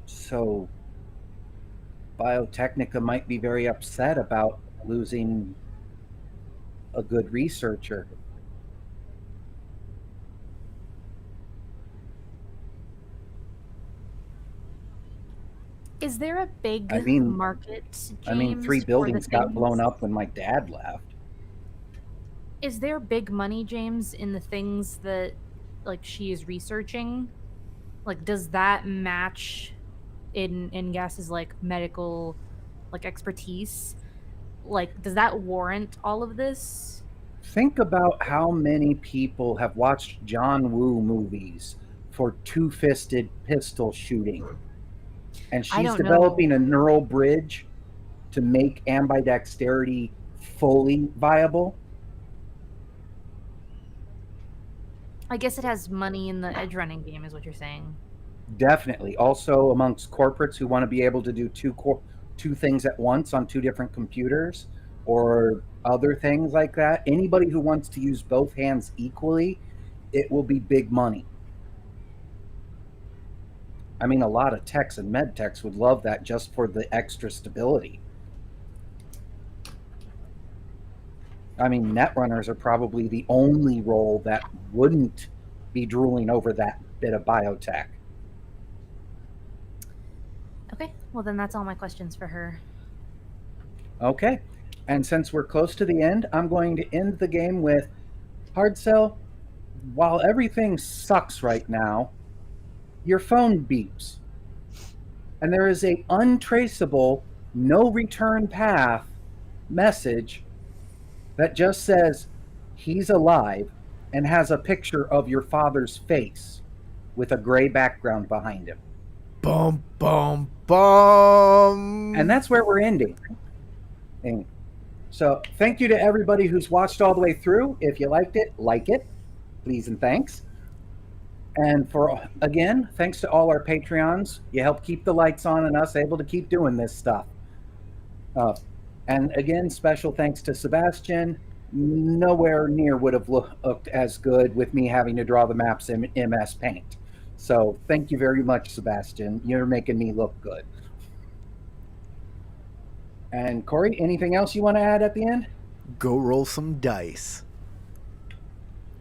So Biotechnica might be very upset about losing a good researcher. Is there a big I mean- market, I mean, James, 3 for the buildings got blown things- up when my dad left. Is there big money, James, in the things that like she is researching? Like, does that match in Gas's like medical like expertise? Like, does that warrant all of this? Think about how many people have watched John Woo movies for two-fisted pistol shooting. And I she's don't developing know. a neural bridge to make ambidexterity fully viable. I guess it has money in the edge running game, is what you're saying. Definitely. Also amongst corporates who want to be able to do two things at once on 2 different computers or other things like that. Anybody who wants to use both hands equally, it will be big money. I mean, a lot of techs and med techs would love that just for the extra stability. I mean, netrunners are probably the only role that wouldn't be drooling over that bit of biotech. Okay, well then that's all my questions for her. Okay. And since we're close to the end, I'm going to end the game with hard sell. While everything sucks right now, your phone beeps. And there is a untraceable, no return path message that just says he's alive and has a picture of your father's face with a gray background behind him. Bum, bum, bum. And that's where we're ending. And so thank you to everybody who's watched all the way through. If you liked it, like it, please and thanks. And again, thanks to all our Patreons. You help keep the lights on and us able to keep doing this stuff. And again, special thanks to Sebastian. Nowhere near would have looked as good with me having to draw the maps in MS Paint. So thank you very much, Sebastian. You're making me look good. And Corey, anything else you want to add at the end? Go roll some dice.